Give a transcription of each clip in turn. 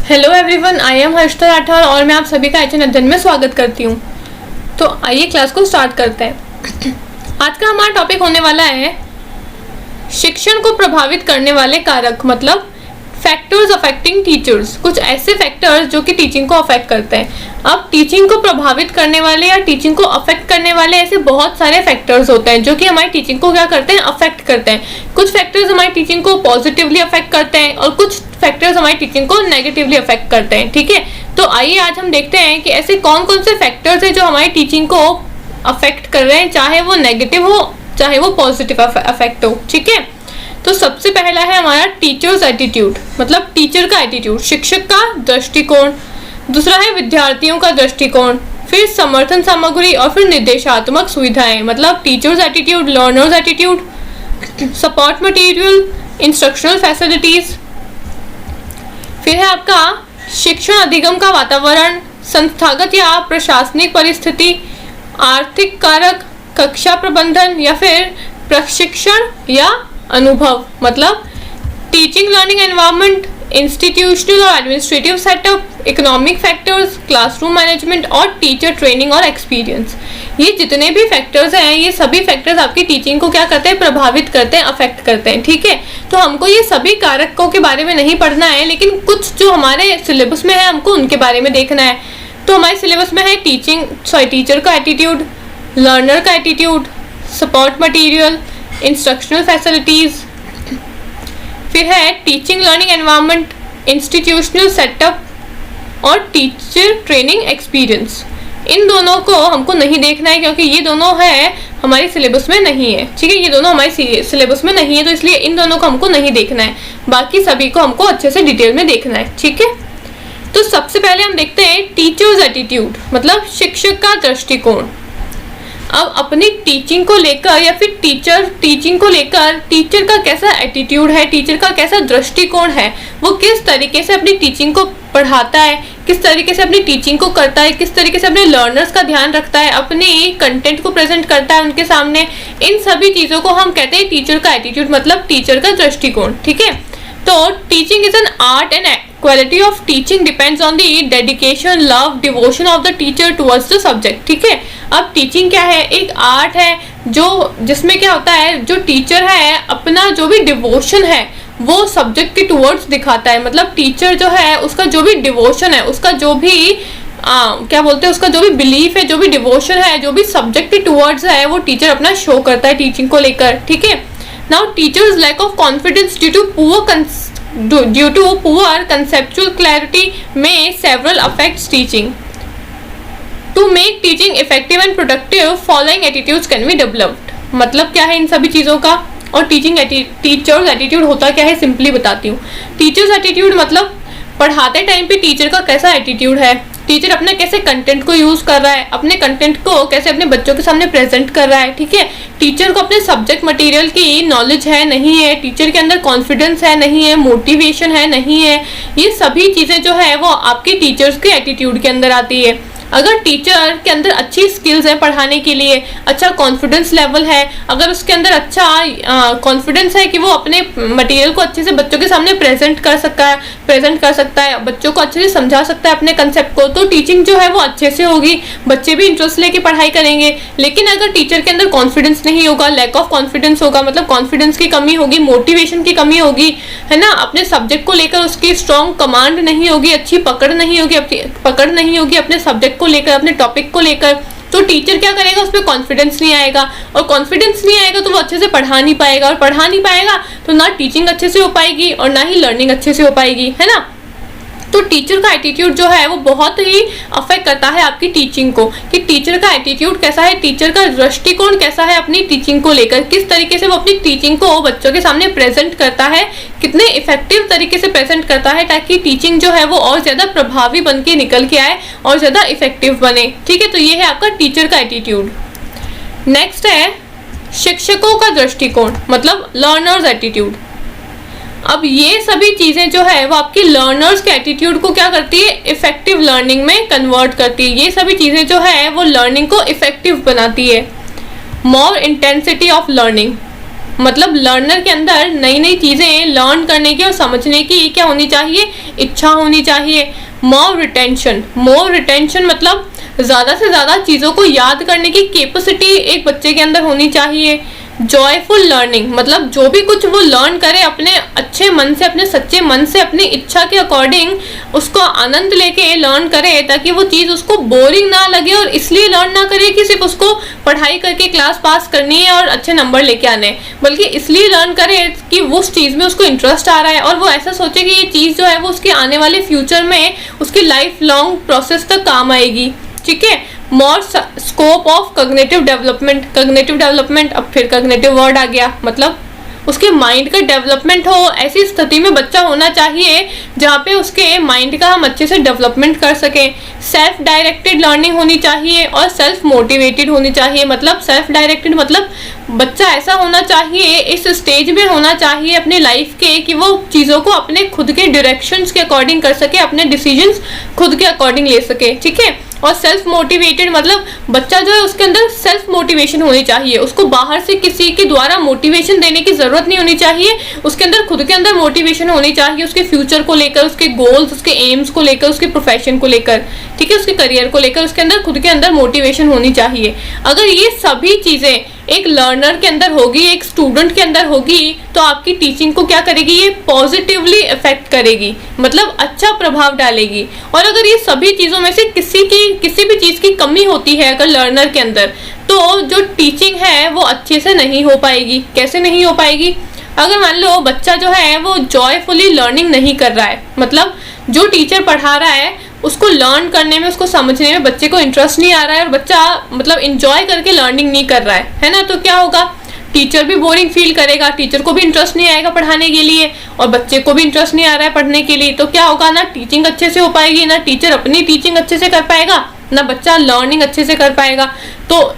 Hello everyone, I am Harshita Rathore और मैं आप सभी का एचएन अध्ययन में स्वागत करती हूँ। तो आइए क्लास को स्टार्ट करते हैं। आज का हमारा टॉपिक होने वाला है शिक्षण को प्रभावित करने वाले कारक, मतलब फैक्टर्स अफेक्टिंग टीचर्स। कुछ ऐसे फैक्टर्स जो कि टीचिंग को अफेक्ट करते हैं। अब टीचिंग को प्रभावित करने वाले या टीचिंग को अफेक्ट करने वाले ऐसे बहुत सारे फैक्टर्स होते हैं जो कि हमारी टीचिंग को क्या करते हैं, अफेक्ट करते हैं। कुछ फैक्टर्स हमारी टीचिंग को पॉजिटिवली अफेक्ट करते हैं और कुछ फैक्टर्स हमारी टीचिंग को नेगेटिवली अफेक्ट करते हैं। ठीक है, तो आइए आज हम देखते हैं कि ऐसे कौन कौन से फैक्टर्स हैं जो हमारी टीचिंग को अफेक्ट कर रहे हैं, चाहे वो नेगेटिव हो चाहे वो पॉजिटिव अफेक्ट हो। ठीक है, तो सबसे पहला है हमारा टीचर्स एटीट्यूड, मतलब टीचर का एटीट्यूड, शिक्षक का दृष्टिकोण। दूसरा है विद्यार्थियों का दृष्टिकोण, फिर समर्थन सामग्री और फिर निर्देशात्मक सुविधाएं, मतलब teachers attitude, learners attitude, support material, instructional facilities. फिर है आपका शिक्षण अधिगम का वातावरण, संस्थागत या प्रशासनिक परिस्थिति, आर्थिक कारक, कक्षा प्रबंधन या फिर प्रशिक्षण या अनुभव, मतलब टीचिंग लर्निंग एनवायरनमेंट, इंस्टीट्यूशनल और administrative setup, economic factors, classroom management और टीचर ट्रेनिंग और एक्सपीरियंस। ये जितने भी फैक्टर्स हैं, ये सभी फैक्टर्स आपकी टीचिंग को क्या करते हैं, प्रभावित करते हैं, अफेक्ट करते हैं। ठीक है, तो हमको ये सभी कारकों के बारे में नहीं पढ़ना है, लेकिन कुछ जो हमारे सिलेबस में है हमको उनके बारे में देखना है। तो हमारे सिलेबस में है टीचर का एटीट्यूड, लर्नर का attitude, support material, instructional facilities, फिर है teaching learning environment, institutional setup और टीचर ट्रेनिंग एक्सपीरियंस। इन दोनों को हमको नहीं देखना है क्योंकि ये दोनों है हमारे सिलेबस में नहीं है। ठीक है, ये दोनों हमारे सिलेबस में नहीं है, तो इसलिए इन दोनों को हमको नहीं देखना है। बाकी सभी को हमको अच्छे से डिटेल में देखना है। ठीक है, तो सबसे पहले हम देखते हैं टीचर्स एटीट्यूड, मतलब शिक्षक का दृष्टिकोण। अब अपनी टीचिंग को लेकर या फिर टीचिंग को लेकर टीचर का कैसा एटीट्यूड है, टीचर का कैसा दृष्टिकोण है, वो किस तरीके से अपनी टीचिंग को पढ़ाता है, किस तरीके से अपनी टीचिंग को करता है, किस तरीके से अपने लर्नर्स का ध्यान रखता है, अपने कंटेंट को प्रेजेंट करता है उनके सामने। इन सभी चीज़ों को हम कहते हैं टीचर का एटीट्यूड, मतलब टीचर का दृष्टिकोण। ठीक है, तो teaching is an art and quality of teaching depends on the dedication, love, devotion of the teacher towards the subject. ठीक है, अब टीचिंग क्या है, एक आर्ट है जिसमें क्या होता है, जो टीचर है अपना जो भी डिवोशन है वो सब्जेक्ट के टुवर्ड्स दिखाता है। मतलब टीचर जो है उसका जो भी डिवोशन है, उसका जो भी क्या बोलते हैं, उसका जो भी बिलीफ है, जो भी डिवोशन है, जो भी सब्जेक्ट के टुवर्ड्स है, वो टीचर अपना शो करता है टीचिंग को लेकर। ठीक है, now teachers lack of confidence due to poor conceptual clarity में several affects teaching. To make teaching effective and productive following attitudes can be developed. मतलब क्या है इन सभी चीज़ों का, और टीचर्स एटीट्यूड होता क्या है, सिंपली बताती हूँ। टीचर्स एटीट्यूड मतलब पढ़ाते टाइम पे टीचर का कैसा एटीट्यूड है, टीचर अपने कैसे कंटेंट को यूज़ कर रहा है, अपने कंटेंट को कैसे अपने बच्चों के सामने प्रेजेंट कर रहा है। ठीक है, टीचर को अपने सब्जेक्ट मटेरियल की नॉलेज है नहीं है, टीचर के अंदर कॉन्फिडेंस है नहीं है, मोटिवेशन है नहीं है, ये सभी चीज़ें जो है वो आपके टीचर्स के एटीट्यूड के अंदर आती है। अगर टीचर के अंदर अच्छी स्किल्स है पढ़ाने के लिए, अच्छा कॉन्फिडेंस लेवल है, अगर उसके अंदर अच्छा कॉन्फिडेंस है कि वो अपने मटेरियल को अच्छे से बच्चों के सामने प्रेजेंट कर सकता है, बच्चों को अच्छे से समझा सकता है अपने कंसेप्ट को, तो टीचिंग जो है वो अच्छे से होगी, बच्चे भी इंटरेस्ट लेके पढ़ाई करेंगे। लेकिन अगर टीचर के अंदर कॉन्फिडेंस नहीं होगा, लैक ऑफ कॉन्फिडेंस होगा, मतलब कॉन्फिडेंस की कमी होगी, मोटिवेशन की कमी होगी, है ना, अपने सब्जेक्ट को लेकर उसकी स्ट्रॉन्ग कमांड नहीं होगी, अच्छी पकड़ नहीं होगी अपने सब्जेक्ट को लेकर, अपने टॉपिक को लेकर, तो टीचर क्या करेगा, उसमें कॉन्फिडेंस नहीं आएगा, और कॉन्फिडेंस नहीं आएगा तो वो अच्छे से पढ़ा नहीं पाएगा, और पढ़ा नहीं पाएगा तो ना टीचिंग अच्छे से हो पाएगी और ना ही लर्निंग अच्छे से हो पाएगी, है ना। तो टीचर का एटीट्यूड जो है वो बहुत ही अफेक्ट करता है आपकी टीचिंग को, कि टीचर का एटीट्यूड कैसा है, टीचर का दृष्टिकोण कैसा है अपनी टीचिंग को लेकर, किस तरीके से वो अपनी टीचिंग को बच्चों के सामने प्रेजेंट करता है, कितने इफेक्टिव तरीके से प्रेजेंट करता है, ताकि टीचिंग जो है वो और ज़्यादा प्रभावी बन के निकल के आए और ज़्यादा इफेक्टिव बने। ठीक है, तो ये है आपका टीचर का एटीट्यूड। नेक्स्ट है शिक्षकों का दृष्टिकोण, मतलब लर्नर्स एटीट्यूड। अब ये सभी चीज़ें जो है वो आपकी लर्नर्स के एटीट्यूड को क्या करती है, इफेक्टिव लर्निंग में कन्वर्ट करती है। ये सभी चीज़ें जो है वो लर्निंग को इफेक्टिव बनाती है। मोर इंटेंसिटी ऑफ लर्निंग, मतलब लर्नर के अंदर नई नई चीजें लर्न करने की और समझने की क्या होनी चाहिए, इच्छा होनी चाहिए। मोर रिटेंशन मतलब ज्यादा से ज्यादा चीजों को याद करने की कैपेसिटी एक बच्चे के अंदर होनी चाहिए। जॉयफुल लर्निंग मतलब जो भी कुछ वो लर्न करे अपने अच्छे मन से, अपने सच्चे मन से, अपनी इच्छा के अकॉर्डिंग उसको आनंद लेके लर्न करे, ताकि वो चीज़ उसको बोरिंग ना लगे और इसलिए लर्न ना करे कि सिर्फ उसको पढ़ाई करके क्लास पास करनी है और अच्छे नंबर लेके आने, बल्कि इसलिए लर्न करे कि वो उस चीज़ में उसको इंटरेस्ट आ रहा है और वो ऐसा सोचे कि ये चीज़ जो है वो उसके आने वाले फ्यूचर में उसकी लाइफ लॉन्ग प्रोसेस तक काम आएगी। ठीक है। मोर स्कोप ऑफ कॉग्निटिव डेवलपमेंट, अब फिर कॉग्निटिव वर्ड आ गया, मतलब उसके माइंड का डेवलपमेंट हो। ऐसी स्थिति में बच्चा होना चाहिए जहाँ पे उसके माइंड का हम अच्छे से डेवलपमेंट कर सकें। सेल्फ डायरेक्टेड लर्निंग होनी चाहिए और सेल्फ मोटिवेटेड होनी चाहिए। मतलब सेल्फ डायरेक्टेड मतलब बच्चा ऐसा होना चाहिए, इस स्टेज में होना चाहिए अपने लाइफ के कि वो चीज़ों को अपने खुद के डायरेक्शंस के अकॉर्डिंग कर सके, अपने डिसीजंस खुद के अकॉर्डिंग ले सके। ठीक है। और सेल्फ मोटिवेटेड मतलब बच्चा जो है उसके अंदर सेल्फ मोटिवेशन होनी चाहिए, उसको बाहर से किसी के द्वारा मोटिवेशन देने की जरूरत नहीं होनी चाहिए, उसके अंदर खुद के अंदर मोटिवेशन होनी चाहिए, उसके फ्यूचर को लेकर, उसके गोल्स, उसके एम्स को लेकर, उसके प्रोफेशन को लेकर, ठीक है, उसके करियर को लेकर उसके अंदर खुद के अंदर मोटिवेशन होनी चाहिए। अगर ये सभी चीजें एक लर्नर के अंदर होगी, एक स्टूडेंट के अंदर होगी, तो आपकी टीचिंग को क्या करेगी, ये पॉजिटिवली इफेक्ट करेगी, मतलब अच्छा प्रभाव डालेगी। और अगर ये सभी चीजों में से किसी भी चीज की कमी होती है अगर लर्नर के अंदर, तो जो टीचिंग है वो अच्छे से नहीं हो पाएगी। कैसे नहीं हो पाएगी? अगर मान लो बच्चा जो है वो जॉयफुली लर्निंग नहीं कर रहा है, मतलब जो टीचर पढ़ा रहा है उसको लर्न करने में, उसको समझने में बच्चे को इंटरेस्ट नहीं आ रहा है और बच्चा मतलब इंजॉय करके लर्निंग नहीं कर रहा है ना, तो क्या होगा, टीचर भी बोरिंग फील करेगा, टीचर को भी इंटरेस्ट नहीं आएगा पढ़ाने के लिए और बच्चे को भी इंटरेस्ट नहीं आ रहा है पढ़ने के लिए, तो क्या होगा, ना टीचिंग अच्छे से हो पाएगी, ना टीचर अपनी टीचिंग अच्छे से कर पाएगा, ना बच्चा लर्निंग अच्छे से कर पाएगा, तो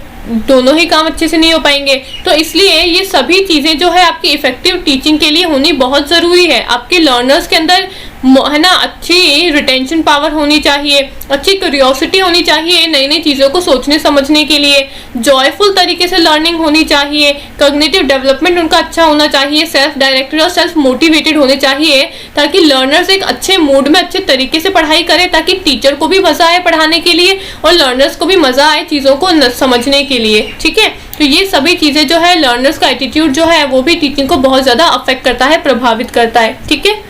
दोनों ही काम अच्छे से नहीं हो पाएंगे। तो इसलिए ये सभी चीजें जो है आपकी इफेक्टिव टीचिंग के लिए होनी बहुत जरूरी है। आपके लर्नर्स के अंदर है ना अच्छी रिटेंशन पावर होनी चाहिए, अच्छी क्यूरियोसिटी होनी चाहिए नई नई चीज़ों को सोचने समझने के लिए, जॉयफुल तरीके से लर्निंग होनी चाहिए, कॉग्निटिव डेवलपमेंट उनका अच्छा होना चाहिए, सेल्फ डायरेक्टेड और सेल्फ मोटिवेटेड होने चाहिए, ताकि लर्नर्स एक अच्छे मूड में अच्छे तरीके से पढ़ाई करें, ताकि टीचर को भी मज़ा आए पढ़ाने के लिए और लर्नर्स को भी मज़ा आए चीज़ों को समझने के लिए। ठीक है। तो ये सभी चीज़ें जो है लर्नर्स का एटीट्यूड जो है वो भी टीचिंग को बहुत ज़्यादा अफेक्ट करता है, प्रभावित करता है। ठीक है।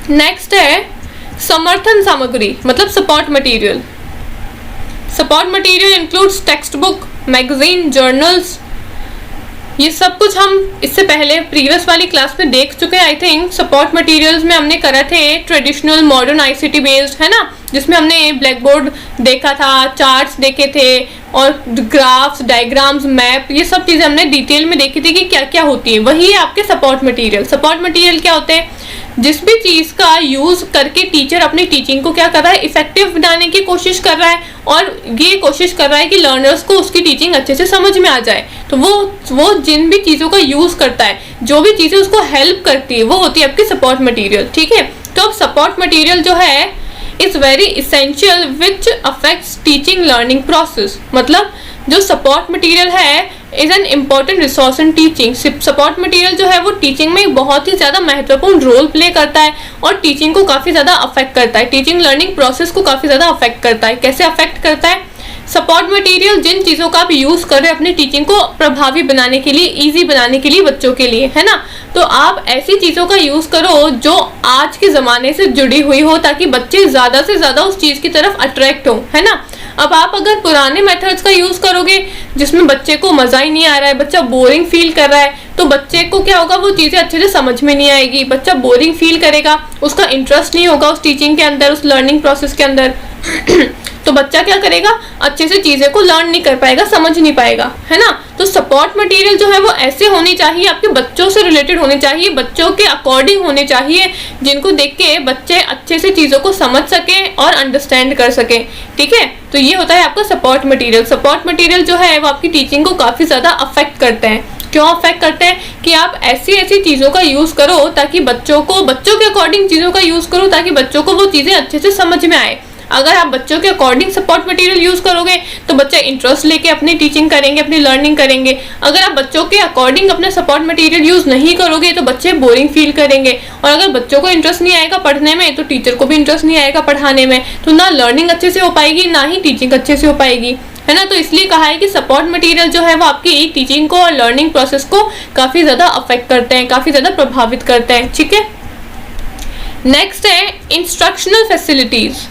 नेक्स्ट है समर्थन सामग्री, मतलब support material. Support material includes text book, magazine, journals. ये सब कुछ हम इससे पहले प्रीवियस वाली क्लास में देख चुके हैं। आई थिंक सपोर्ट मटेरियल्स में हमने करा थे ट्रेडिशनल मॉडर्न आईसीटी बेस्ड, है ना, जिसमें हमने ब्लैक बोर्ड देखा था, चार्ट्स देखे थे और ग्राफ्स, डायग्राम्स, मैप, ये सब चीज़ें हमने डिटेल में देखी थी कि क्या क्या होती है। वही है आपके सपोर्ट मटेरियल। सपोर्ट मटेरियल क्या होते हैं? जिस भी चीज़ का यूज़ करके टीचर अपनी टीचिंग को क्या कर रहा है, इफेक्टिव बनाने की कोशिश कर रहा है और ये कोशिश कर रहा है कि लर्नर्स को उसकी टीचिंग अच्छे से समझ में आ जाए, तो वो जिन भी चीज़ों का यूज़ करता है, जो भी चीज़ें उसको हेल्प करती है, वो होती है आपकी सपोर्ट मटेरियल। ठीक है। तो अब सपोर्ट मटेरियल जो है is very essential which affects teaching learning process. मतलब जो सपोर्ट मटेरियल है is an important resource in teaching. Support material जो है वो टीचिंग में बहुत ही ज़्यादा महत्वपूर्ण रोल प्ले करता है और टीचिंग को काफ़ी ज़्यादा अफेक्ट करता है, टीचिंग लर्निंग प्रोसेस को काफ़ी ज़्यादा अफेक्ट करता है। कैसे अफेक्ट करता है? सपोर्ट मटेरियल जिन चीज़ों का आप यूज़ कर रहे हैं अपनी टीचिंग को प्रभावी बनाने के लिए, ईजी बनाने के लिए बच्चों के लिए, है ना, तो आप ऐसी चीज़ों का यूज़ करो जो आज के ज़माने से जुड़ी हुई हो, ताकि बच्चे ज़्यादा से ज़्यादा उस चीज़ की तरफ अट्रैक्ट हो, है ना। अब आप अगर पुराने मेथड्स का यूज़ करोगे जिसमें बच्चे को मज़ा ही नहीं आ रहा है, बच्चा बोरिंग फील कर रहा है, तो बच्चे को क्या होगा, वो चीज़ें अच्छे से समझ में नहीं आएगी, बच्चा बोरिंग फील करेगा, उसका इंटरेस्ट नहीं होगा उस टीचिंग के अंदर, उस लर्निंग प्रोसेस के अंदर तो बच्चा क्या करेगा, अच्छे से चीज़ें को लर्न नहीं कर पाएगा, समझ नहीं पाएगा, है ना। तो सपोर्ट मटेरियल जो है वो ऐसे होनी चाहिए, आपके बच्चों से रिलेटेड होने चाहिए, बच्चों के अकॉर्डिंग होने चाहिए, जिनको देख के बच्चे अच्छे से चीज़ों को समझ सकें और अंडरस्टैंड कर सकें। ठीक है। तो ये होता है आपका सपोर्ट मटेरियल। सपोर्ट मटेरियल जो है वो आपकी टीचिंग को काफ़ी ज़्यादा अफेक्ट करते हैं। क्यों अफेक्ट करते हैं? कि आप ऐसी चीज़ों का यूज़ करो ताकि बच्चों के अकॉर्डिंग चीज़ों का यूज़ करो ताकि बच्चों को वो चीज़ें अच्छे से समझ में आए। अगर आप बच्चों के अकॉर्डिंग सपोर्ट मटेरियल यूज करोगे तो बच्चे इंटरेस्ट लेके अपनी टीचिंग करेंगे, अपनी लर्निंग करेंगे। अगर आप बच्चों के अकॉर्डिंग अपना सपोर्ट मटेरियल यूज नहीं करोगे तो बच्चे बोरिंग फील करेंगे, और अगर बच्चों को इंटरेस्ट नहीं आएगा पढ़ने में तो टीचर को भी इंटरेस्ट नहीं आएगा पढ़ाने में, तो ना लर्निंग अच्छे से हो पाएगी ना ही टीचिंग अच्छे से हो पाएगी, है ना। तो इसलिए कहा है कि सपोर्ट मटेरियल जो है वो आपकी टीचिंग को और लर्निंग प्रोसेस को काफी ज्यादा अफेक्ट करते हैं, काफी ज्यादा प्रभावित करते हैं, ठीक है। नेक्स्ट है इंस्ट्रक्शनल फैसिलिटीज।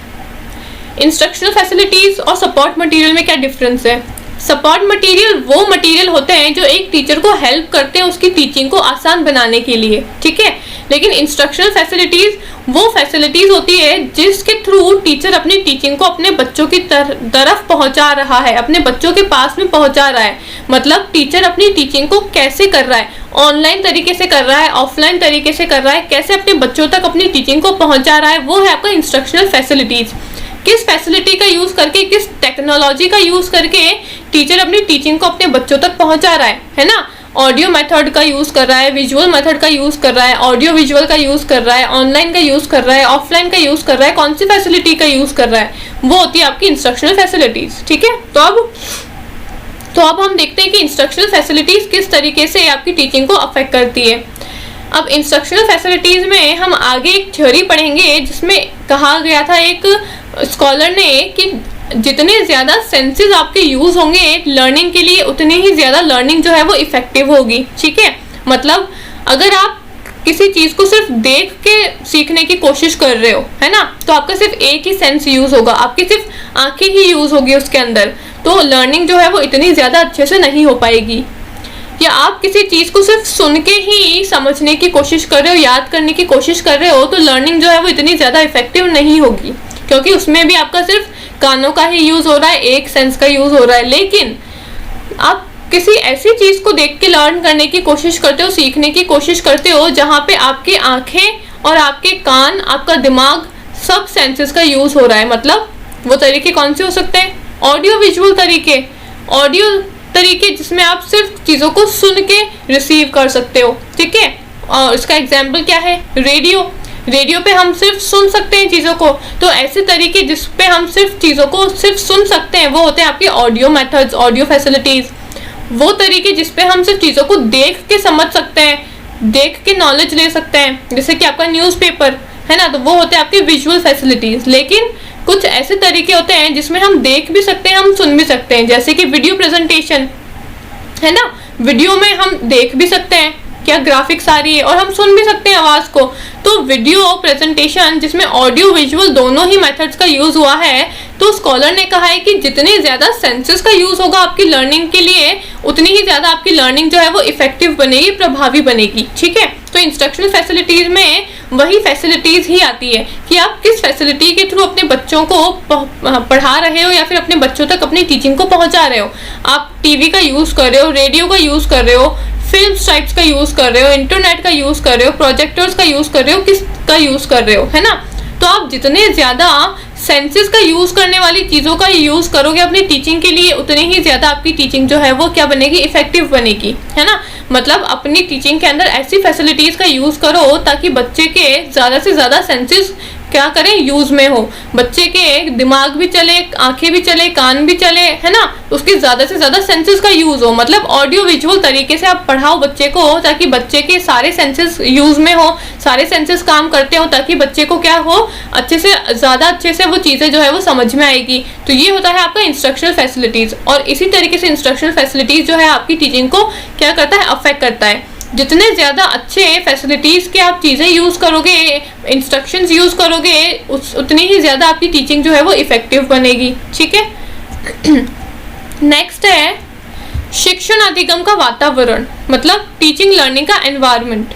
इंस्ट्रक्शनल फैसिलिटीज और सपोर्ट मटेरियल में क्या डिफरेंस है? सपोर्ट मटेरियल वो मटेरियल होते हैं जो एक टीचर को हेल्प करते हैं उसकी टीचिंग को आसान बनाने के लिए, ठीक है। लेकिन इंस्ट्रक्शनल फैसिलिटीज वो फैसिलिटीज होती है जिसके थ्रू टीचर अपनी टीचिंग को अपने बच्चों की तरफ पहुंचा रहा है, अपने बच्चों के पास में पहुंचा रहा है। मतलब टीचर अपनी टीचिंग को कैसे कर रहा है, ऑनलाइन तरीके से कर रहा है, ऑफलाइन तरीके से कर रहा है, कैसे अपने बच्चों तक अपनी टीचिंग को पहुंचा रहा है, वो है आपका इंस्ट्रक्शनल फैसिलिटीज। किस फैसिलिटी का यूज करके, किस टेक्नोलॉजी का यूज करके टीचर अपनी टीचिंग को अपने बच्चों तक पहुंचा रहा है ना। ऑडियो मेथड का यूज कर रहा है, विजुअल मेथड का यूज कर रहा है, ऑडियो विजुअल का यूज कर रहा है, ऑनलाइन का यूज कर रहा है, ऑफलाइन का यूज कर रहा है, कौन सी फैसिलिटी का यूज कर रहा है, वो होती है आपकी इंस्ट्रक्शनल फैसिलिटीज, ठीक है। तो अब हम देखते हैं कि इंस्ट्रक्शनल फैसिलिटीज किस तरीके से आपकी टीचिंग को अफेक्ट करती है। अब इंस्ट्रक्शनल फैसिलिटीज में हम आगे एक थ्योरी पढ़ेंगे जिसमें कहा गया था एक स्कॉलर ने कि जितने ज़्यादा सेंसेस आपके यूज़ होंगे लर्निंग के लिए उतनी ही ज़्यादा लर्निंग जो है वो इफेक्टिव होगी, ठीक है। मतलब अगर आप किसी चीज़ को सिर्फ देख के सीखने की कोशिश कर रहे हो, है ना, तो आपका सिर्फ एक ही सेंस यूज़ होगा, आपकी सिर्फ आंखें ही यूज़ होगी उसके अंदर, तो लर्निंग जो है वो इतनी ज़्यादा अच्छे से नहीं हो पाएगी। या आप किसी चीज़ को सिर्फ सुन के ही समझने की कोशिश कर रहे हो, याद करने की कोशिश कर रहे हो, तो लर्निंग जो है वो इतनी ज़्यादा इफेक्टिव नहीं होगी, क्योंकि उसमें भी आपका सिर्फ कानों का ही यूज़ हो रहा है, एक सेंस का यूज़ हो रहा है। लेकिन आप किसी ऐसी चीज़ को देख के लर्न करने की कोशिश करते हो, सीखने की कोशिश करते हो, जहाँ पे आपकी आंखें और आपके कान, आपका दिमाग, सब सेंसेस का यूज़ हो रहा है। मतलब वो तरीके कौन से हो सकते हैं? ऑडियो विजुअल तरीके, ऑडियो तरीके जिसमें आप सिर्फ चीज़ों को सुन के रिसीव कर सकते हो, ठीक है। और इसका एग्जाम्पल क्या है? रेडियो पे हम सिर्फ सुन सकते हैं चीज़ों को, तो ऐसे तरीके जिस पे हम सिर्फ चीज़ों को सिर्फ सुन सकते हैं वो होते हैं आपके ऑडियो मेथड्स, ऑडियो फैसिलिटीज़। वो तरीके जिस पे हम सिर्फ चीज़ों को देख के समझ सकते हैं, देख के नॉलेज ले सकते हैं, जैसे कि आपका न्यूज़पेपर है ना, तो वो होते हैं आपके विजुअल फैसिलिटीज़। लेकिन कुछ ऐसे तरीके होते हैं जिसमें हम देख भी सकते हैं, हम सुन भी सकते हैं, जैसे कि वीडियो प्रेजेंटेशन, है ना। वीडियो में हम देख भी सकते हैं क्या ग्राफिक्स आ रही है, और हम सुन भी सकते हैं आवाज़ को। तो वीडियो प्रेजेंटेशन जिसमें ऑडियो विजुअल दोनों ही मेथड्स का यूज़ हुआ है, तो स्कॉलर ने कहा है कि जितने ज़्यादा सेंसेस का यूज़ होगा आपकी लर्निंग के लिए, उतनी ही ज़्यादा आपकी लर्निंग जो है वो इफेक्टिव बनेगी, प्रभावी बनेगी, ठीक है। तो इंस्ट्रक्शनल फैसिलिटीज़ में वही फैसिलिटीज़ ही आती है कि आप किस फैसिलिटी के थ्रू अपने बच्चों को पढ़ा रहे हो या फिर अपने बच्चों तक अपनी टीचिंग को पहुंचा रहे हो। आप टीवी का यूज़ कर रहे हो, रेडियो का यूज़ कर रहे हो, फिल्म टाइप्स का यूज़ कर रहे हो, इंटरनेट का यूज़ कर रहे हो, प्रोजेक्टर्स का यूज़ कर रहे हो, किस का यूज़ कर रहे हो, है ना। तो आप जितने ज़्यादा सेंसेस का यूज़ करने वाली चीज़ों का यूज़ करोगे अपनी टीचिंग के लिए, उतनी ही ज़्यादा आपकी टीचिंग जो है वो क्या बनेगी? इफेक्टिव बनेगी, है ना। मतलब अपनी टीचिंग के अंदर ऐसी फैसिलिटीज़ का यूज़ करो ताकि बच्चे के ज़्यादा से ज़्यादा सेंसेस क्या करें? यूज़ में हो, बच्चे के दिमाग भी चले, आंखें भी चले, कान भी चले, है ना, उसके ज़्यादा से ज़्यादा सेंसेस का यूज़ हो। मतलब ऑडियो विजुअल तरीके से आप पढ़ाओ बच्चे को, ताकि बच्चे के सारे सेंसेस यूज़ में हो, सारे सेंसेस काम करते हो, ताकि बच्चे को क्या हो, अच्छे से ज़्यादा अच्छे से वो चीज़ें जो है वो समझ में आएगी। तो ये होता है आपका इंस्ट्रक्शनल फैसिलिटीज़। और इसी तरीके से इंस्ट्रक्शनल फैसिलिटीज़ जो है आपकी टीचिंग को क्या करता है? अफेक्ट करता है। जितने ज़्यादा अच्छे फैसिलिटीज़ के आप चीज़ें यूज़ करोगे, इंस्ट्रक्शंस यूज़ करोगे, उतनी ही ज़्यादा आपकी टीचिंग जो है वो इफ़ेक्टिव बनेगी, ठीक है। नेक्स्ट है शिक्षण अधिगम का वातावरण, मतलब टीचिंग लर्निंग का एनवायरनमेंट।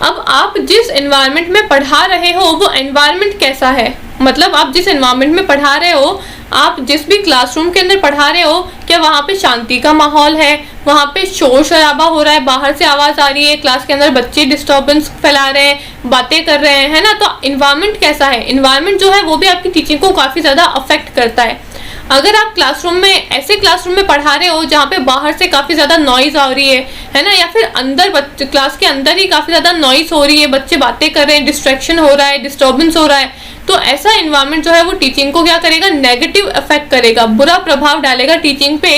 अब आप जिस एनवायरनमेंट में पढ़ा रहे हो वो एनवायरनमेंट कैसा है? मतलब आप जिस एनवायरनमेंट में पढ़ा रहे हो, आप जिस भी क्लासरूम के अंदर पढ़ा रहे हो, क्या वहाँ पे शांति का माहौल है, वहाँ पे शोर शराबा हो रहा है, बाहर से आवाज़ आ रही है, क्लास के अंदर बच्चे डिस्टर्बेंस फैला रहे हैं, बातें कर रहे हैं, है ना। तो इन्वायरमेंट कैसा है? इन्वायरमेंट जो है वो भी आपकी टीचिंग को काफ़ी ज़्यादा अफेक्ट करता है। अगर आप क्लासरूम में ऐसे क्लासरूम में पढ़ा रहे हो जहाँ पे बाहर से काफ़ी ज़्यादा नॉइज़ आ रही है ना, या फिर अंदर क्लास के अंदर ही काफ़ी ज़्यादा नॉइज़ हो रही है, बच्चे बातें कर रहे हैं, डिस्ट्रैक्शन हो रहा है, डिस्टर्बेंस हो रहा है, तो तो ऐसा इन्वायरमेंट जो है वो टीचिंग को क्या करेगा, नेगेटिव इफेक्ट करेगा, बुरा प्रभाव डालेगा टीचिंग पे।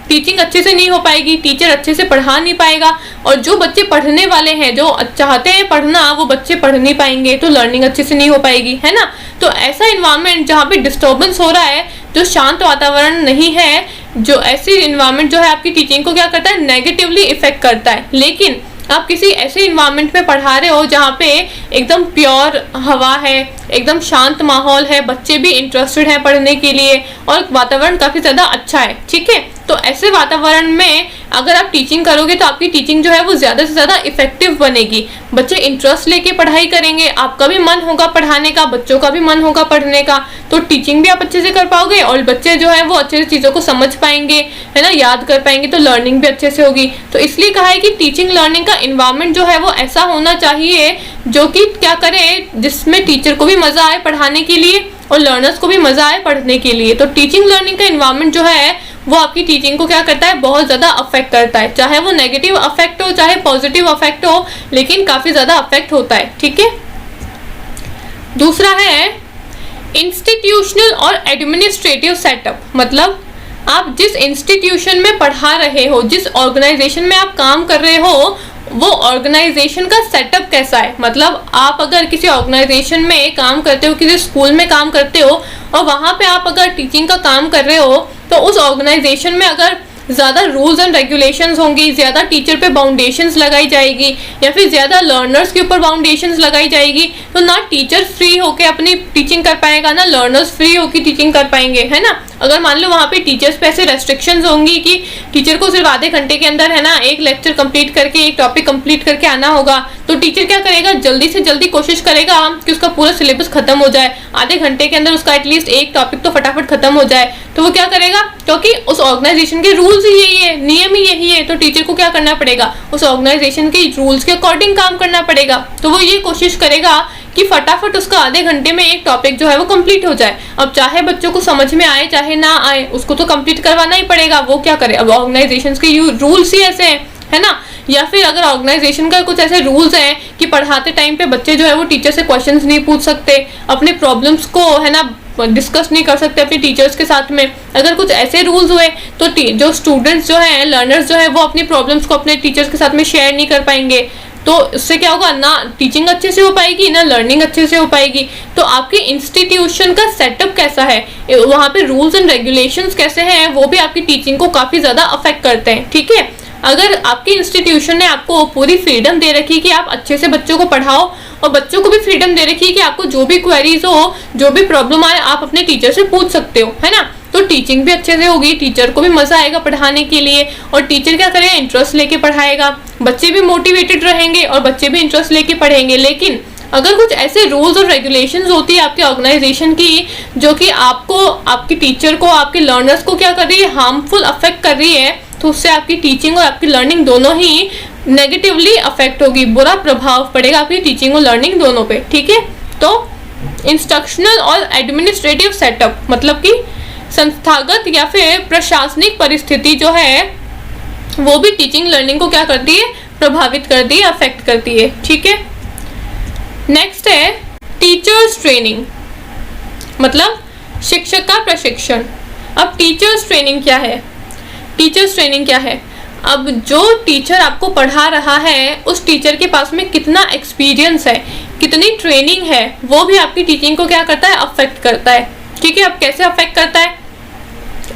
टीचिंग अच्छे से नहीं हो पाएगी, टीचर अच्छे से पढ़ा नहीं पाएगा, और जो बच्चे पढ़ने वाले हैं, जो चाहते हैं पढ़ना, वो बच्चे पढ़ नहीं पाएंगे, तो लर्निंग अच्छे से नहीं हो पाएगी, है ना। तो ऐसा इन्वायरमेंट जहाँ पे डिस्टर्बेंस हो रहा है, जो शांत वातावरण नहीं है, जो ऐसी इन्वायरमेंट जो है आपकी टीचिंग को क्या करता है, नेगेटिवली इफेक्ट करता है। लेकिन आप किसी ऐसे इन्वायरमेंट में पढ़ा रहे हो जहाँ पे एकदम प्योर हवा है, एकदम शांत माहौल है, बच्चे भी इंटरेस्टेड हैं पढ़ने के लिए, और वातावरण काफ़ी ज़्यादा अच्छा है, ठीक है। तो ऐसे वातावरण में अगर आप टीचिंग करोगे तो आपकी टीचिंग जो है वो ज़्यादा से ज़्यादा इफेक्टिव बनेगी। बच्चे इंटरेस्ट लेके पढ़ाई करेंगे, आपका भी मन होगा पढ़ाने का, बच्चों का भी मन होगा पढ़ने का, तो टीचिंग भी आप अच्छे से कर पाओगे, और बच्चे जो है वो अच्छे से चीज़ों को समझ पाएंगे, है ना, याद कर पाएंगे, तो लर्निंग भी अच्छे से होगी। तो इसलिए कहा है कि टीचिंग लर्निंग का इन्वायरमेंट जो है वो ऐसा होना चाहिए जो कि क्या करे, जिसमें टीचर को भी मज़ा आए पढ़ाने के लिए और लर्नर्स को भी मज़ा आए पढ़ने के लिए। तो टीचिंग लर्निंग का इन्वायरमेंट जो है वो आपकी टीचिंग को क्या करता है, बहुत ज़्यादा अफेक्ट करता है, चाहे वो नेगेटिव अफेक्ट हो चाहे पॉजिटिव अफेक्ट हो, लेकिन काफ़ी ज़्यादा अफेक्ट होता है, ठीक है। दूसरा है इंस्टीट्यूशनल और एडमिनिस्ट्रेटिव सेटअप। मतलब आप जिस इंस्टीट्यूशन में पढ़ा रहे हो, जिस ऑर्गेनाइजेशन में आप काम कर रहे हो, वो ऑर्गेनाइजेशन का सेटअप कैसा है। मतलब आप अगर किसी ऑर्गेनाइजेशन में काम करते हो, किसी स्कूल में काम करते हो, और वहाँ पे आप अगर टीचिंग का काम कर रहे हो, तो उस ऑर्गेनाइजेशन में अगर ज़्यादा रूल्स एंड रेगुलेशंस होंगी, ज़्यादा टीचर पे बाउंडेशंस लगाई जाएगी, या फिर ज़्यादा लर्नर्स के ऊपर बाउंडेशंस लगाई जाएगी, तो ना टीचर फ्री होके अपनी टीचिंग कर पाएगा, ना लर्नर्स फ्री होके टीचिंग कर पाएंगे, है ना। अगर मान लो वहाँ पे टीचर्स पे ऐसे रेस्ट्रिक्शंस होंगी कि टीचर को सिर्फ आधे घंटे के अंदर, है ना, एक लेक्चर कंप्लीट करके, एक टॉपिक कंप्लीट करके आना होगा, तो टीचर क्या करेगा, जल्दी से जल्दी कोशिश करेगा कि उसका पूरा सिलेबस खत्म हो जाए, आधे घंटे के अंदर उसका एटलीस्ट एक टॉपिक तो फटाफट खत्म हो जाए। तो वो क्या करेगा, क्योंकि उस ऑर्गेनाइजेशन के रूल्स ही यही है, नियम ही यही है, तो टीचर को क्या करना पड़ेगा, उस ऑर्गेनाइजेशन के रूल्स के अकॉर्डिंग काम करना पड़ेगा। तो वो ये कोशिश करेगा कि फटाफट उसका आधे घंटे में एक टॉपिक जो है वो कंप्लीट हो जाए। अब चाहे बच्चों को समझ में आए चाहे ना आए, उसको तो कंप्लीट करवाना ही पड़ेगा। वो क्या करे, अब ऑर्गेनाइजेशन के रूल्स ही ऐसे हैं, है ना। या फिर अगर ऑर्गेनाइजेशन का कुछ ऐसे रूल्स हैं कि पढ़ाते टाइम पे बच्चे जो है वो टीचर से क्वेश्चंस नहीं पूछ सकते, अपने प्रॉब्लम्स को, है ना, डिस्कस नहीं कर सकते अपने टीचर्स के साथ में। अगर कुछ ऐसे रूल्स हुए तो जो स्टूडेंट्स जो हैं, लर्नर्स जो है, वो अपनी प्रॉब्लम्स को अपने टीचर्स के साथ में शेयर नहीं कर पाएंगे, तो उससे क्या होगा, ना टीचिंग अच्छे से हो पाएगी, ना लर्निंग अच्छे से हो पाएगी। तो आपके इंस्टीट्यूशन का सेटअप कैसा है, वहाँ पे रूल्स एंड रेगुलेशंस कैसे हैं, वो भी आपकी टीचिंग को काफ़ी ज़्यादा अफेक्ट करते हैं, ठीक है। अगर आपके इंस्टीट्यूशन ने आपको पूरी फ्रीडम दे रखी कि आप अच्छे से बच्चों को पढ़ाओ, और बच्चों को भी फ्रीडम दे रखी है कि आपको जो भी क्वेरीज हो, जो भी प्रॉब्लम आए, आप अपने टीचर से पूछ सकते हो, है ना, तो टीचिंग भी अच्छे से होगी, टीचर को भी मजा आएगा पढ़ाने के लिए, और टीचर क्या करेगा, इंटरेस्ट लेके पढ़ाएगा, बच्चे भी मोटिवेटेड रहेंगे और बच्चे भी इंटरेस्ट लेके पढ़ेंगे। लेकिन अगर कुछ ऐसे रूल्स और रेगुलेशंस होती है आपके ऑर्गेनाइजेशन की, जो कि आपको, आपके टीचर को, आपके लर्नर्स को क्या कर रही है, हार्मफुल अफेक्ट कर रही है, तो उससे आपकी टीचिंग और आपकी लर्निंग दोनों ही नेगेटिवली अफेक्ट होगी, बुरा प्रभाव पड़ेगा आपकी टीचिंग और लर्निंग दोनों पे, ठीक है। तो इंस्ट्रक्शनल और एडमिनिस्ट्रेटिव सेटअप, मतलब कि संस्थागत या फिर प्रशासनिक परिस्थिति जो है, वो भी टीचिंग लर्निंग को क्या करती है, प्रभावित करती है, अफेक्ट करती है, ठीक है। नेक्स्ट है टीचर्स ट्रेनिंग, मतलब शिक्षक का प्रशिक्षण। अब टीचर्स ट्रेनिंग क्या है, टीचर्स ट्रेनिंग क्या है, अब जो टीचर आपको पढ़ा रहा है, उस टीचर के पास में कितना एक्सपीरियंस है, कितनी ट्रेनिंग है, वो भी आपकी टीचिंग को क्या करता है, अफेक्ट करता है, ठीक है। अब कैसे अफेक्ट करता है,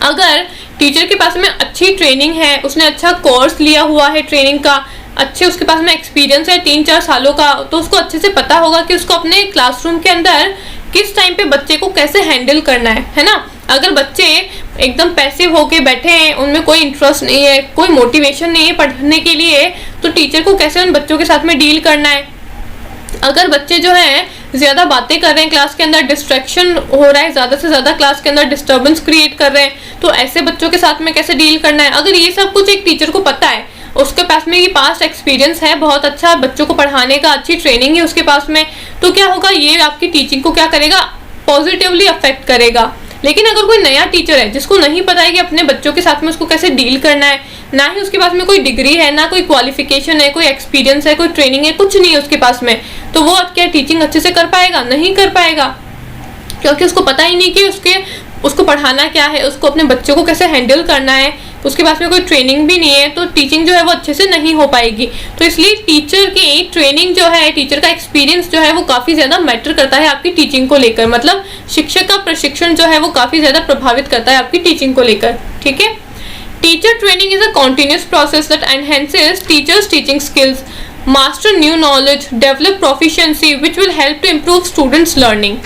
अगर टीचर के पास में अच्छी ट्रेनिंग है, उसने अच्छा कोर्स लिया हुआ है ट्रेनिंग का, अच्छे उसके पास में एक्सपीरियंस है 3-4 सालों का, तो उसको अच्छे से पता होगा कि उसको अपने क्लासरूम के अंदर किस टाइम पे बच्चे को कैसे हैंडल करना है ना। अगर बच्चे एकदम पैसिव होके बैठे हैं, उनमें कोई इंटरेस्ट नहीं है, कोई मोटिवेशन नहीं है पढ़ने के लिए, तो टीचर को कैसे उन बच्चों के साथ में डील करना है। अगर बच्चे जो हैं ज़्यादा बातें कर रहे हैं क्लास के अंदर, डिस्ट्रैक्शन हो रहा है, ज़्यादा से ज़्यादा क्लास के अंदर डिस्टर्बेंस क्रिएट कर रहे हैं, तो ऐसे बच्चों के साथ में कैसे डील करना है। अगर ये सब कुछ एक टीचर को पता है, उसके पास में ये पास्ट एक्सपीरियंस है बहुत अच्छा, बच्चों को पढ़ाने का अच्छी ट्रेनिंग है उसके पास में, तो क्या होगा, ये आपकी टीचिंग को क्या करेगा, पॉजिटिवली अफेक्ट करेगा। लेकिन अगर कोई नया टीचर है जिसको नहीं पता है कि अपने बच्चों के साथ में उसको कैसे डील करना है, ना ही उसके पास में कोई डिग्री है, ना कोई क्वालिफिकेशन है, कोई एक्सपीरियंस है, कोई ट्रेनिंग है, कुछ नहीं है उसके पास में, तो वो क्या टीचिंग अच्छे से कर पाएगा, नहीं कर पाएगा। क्योंकि उसको पता ही नहीं कि उसको पढ़ाना क्या है, उसको अपने बच्चों को कैसे हैंडल करना है, उसके पास में कोई ट्रेनिंग भी नहीं है, तो टीचिंग जो है वो अच्छे से नहीं हो पाएगी। तो इसलिए टीचर की ट्रेनिंग जो है, टीचर का एक्सपीरियंस जो है वो काफ़ी ज़्यादा मैटर करता है आपकी टीचिंग को लेकर। मतलब शिक्षक का प्रशिक्षण जो है वो काफ़ी ज़्यादा प्रभावित करता है आपकी टीचिंग को लेकर। ठीक है, teacher training is a continuous process that enhances teachers teaching skills, master new knowledge, develop proficiency which will help to improve students' learning.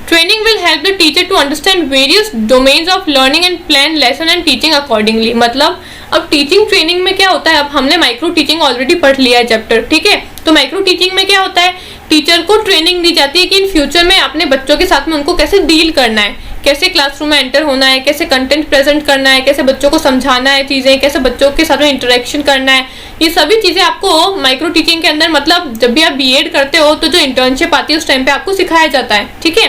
Training will help the teacher to understand various domains of learning and plan lesson and teaching accordingly. मतलब अब teaching training में क्या होता है, अब हमने micro teaching already पढ़ लिया है चैप्टर, ठीक है। तो माइक्रो टीचिंग में क्या होता है, टीचर को ट्रेनिंग दी जाती है कि इन फ्यूचर में अपने बच्चों के साथ में उनको कैसे डील करना है, कैसे क्लासरूम में एंटर होना है, कैसे कंटेंट प्रेजेंट करना है, कैसे बच्चों को समझाना है चीज़ें, कैसे बच्चों के साथ में इंटरेक्शन करना है। ये सभी चीज़ें आपको माइक्रो टीचिंग के अंदर, मतलब जब भी आप बीएड करते हो तो जो इंटर्नशिप आती है उस टाइम पे आपको सिखाया जाता है। ठीक है,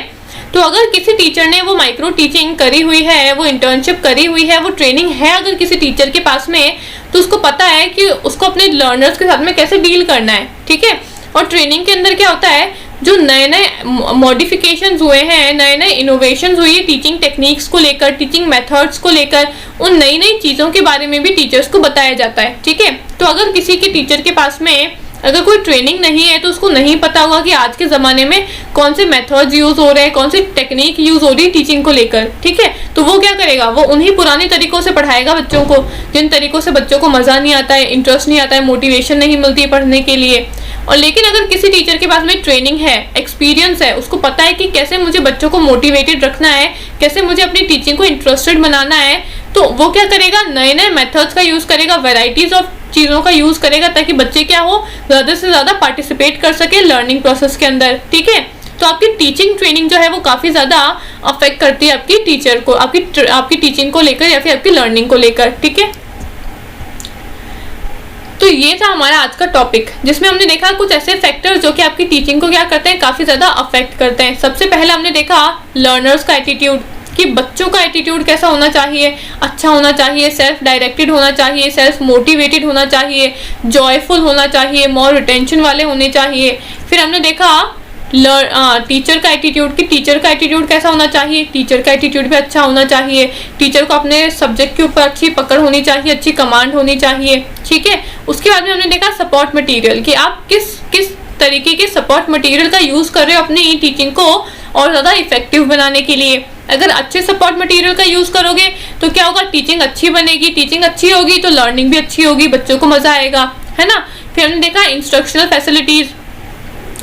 तो अगर किसी टीचर ने वो माइक्रो टीचिंग करी हुई है, वो इंटर्नशिप करी हुई है, वो ट्रेनिंग है अगर किसी टीचर के पास में, तो उसको पता है कि उसको अपने लर्नर्स के साथ में कैसे डील करना है। ठीक है, और ट्रेनिंग के अंदर क्या होता है, जो नए नए मॉडिफिकेशंस हुए हैं, नए नए इनोवेशंस हुई है टीचिंग टेक्निक्स को लेकर, टीचिंग मेथड्स को लेकर, उन नई नई चीज़ों के बारे में भी टीचर्स को बताया जाता है। ठीक है, तो अगर किसी के टीचर के पास में अगर कोई ट्रेनिंग नहीं है तो उसको नहीं पता होगा कि आज के ज़माने में कौन से मेथड्स यूज़ हो रहे हैं, कौन सी टेक्निक यूज़ हो रही है टीचिंग को लेकर। ठीक है, तो वो क्या करेगा, वो उन्हीं पुराने तरीकों से पढ़ाएगा बच्चों को, जिन तरीकों से बच्चों को मज़ा नहीं आता है, इंटरेस्ट नहीं आता है, मोटिवेशन नहीं मिलती है पढ़ने के लिए। और लेकिन अगर किसी टीचर के पास में ट्रेनिंग है, एक्सपीरियंस है, उसको पता है कि कैसे मुझे बच्चों को मोटिवेटेड रखना है, कैसे मुझे अपनी टीचिंग को इंटरेस्टेड बनाना है, तो वो क्या करेगा, नए नए मेथड्स का यूज़ करेगा, वेराइटीज़ ऑफ चीज़ों का यूज़ करेगा, ताकि बच्चे क्या हो, ज़्यादा से ज़्यादा पार्टिसिपेट कर सके लर्निंग प्रोसेस के अंदर। ठीक है, तो आपकी टीचिंग ट्रेनिंग जो है वो काफ़ी ज़्यादा अफेक्ट करती है आपकी टीचर को, आपकी टीचिंग को लेकर या फिर आपकी लर्निंग को लेकर। ठीक है, तो ये था हमारा आज का टॉपिक, जिसमें हमने देखा कुछ ऐसे फैक्टर्स जो कि आपकी टीचिंग को क्या करते हैं, काफ़ी ज़्यादा अफेक्ट करते हैं। सबसे पहले हमने देखा लर्नर्स का एटीट्यूड, कि बच्चों का एटीट्यूड कैसा होना चाहिए, अच्छा होना चाहिए, सेल्फ डायरेक्टेड होना चाहिए, सेल्फ मोटिवेटेड होना चाहिए, जॉयफुल होना चाहिए, मोर रिटेंशन वाले होने चाहिए। फिर हमने देखा टीचर का एटीट्यूड, कि टीचर का एटीट्यूड कैसा होना चाहिए, टीचर का एटीट्यूड भी अच्छा होना चाहिए, टीचर को अपने सब्जेक्ट के ऊपर अच्छी पकड़ होनी चाहिए, अच्छी कमांड होनी चाहिए। ठीक है, उसके बाद में हमने देखा सपोर्ट मटेरियल, कि आप किस तरीके के सपोर्ट मटेरियल का यूज़ कर रहे हो अपनी टीचिंग को और ज़्यादा इफेक्टिव बनाने के लिए। अगर अच्छे सपोर्ट मटेरियल का यूज़ करोगे तो क्या होगा, टीचिंग अच्छी बनेगी, टीचिंग अच्छी होगी तो लर्निंग भी अच्छी होगी, बच्चों को मज़ा आएगा, है ना। फिर हमने देखा इंस्ट्रक्शनल फैसिलिटीज़,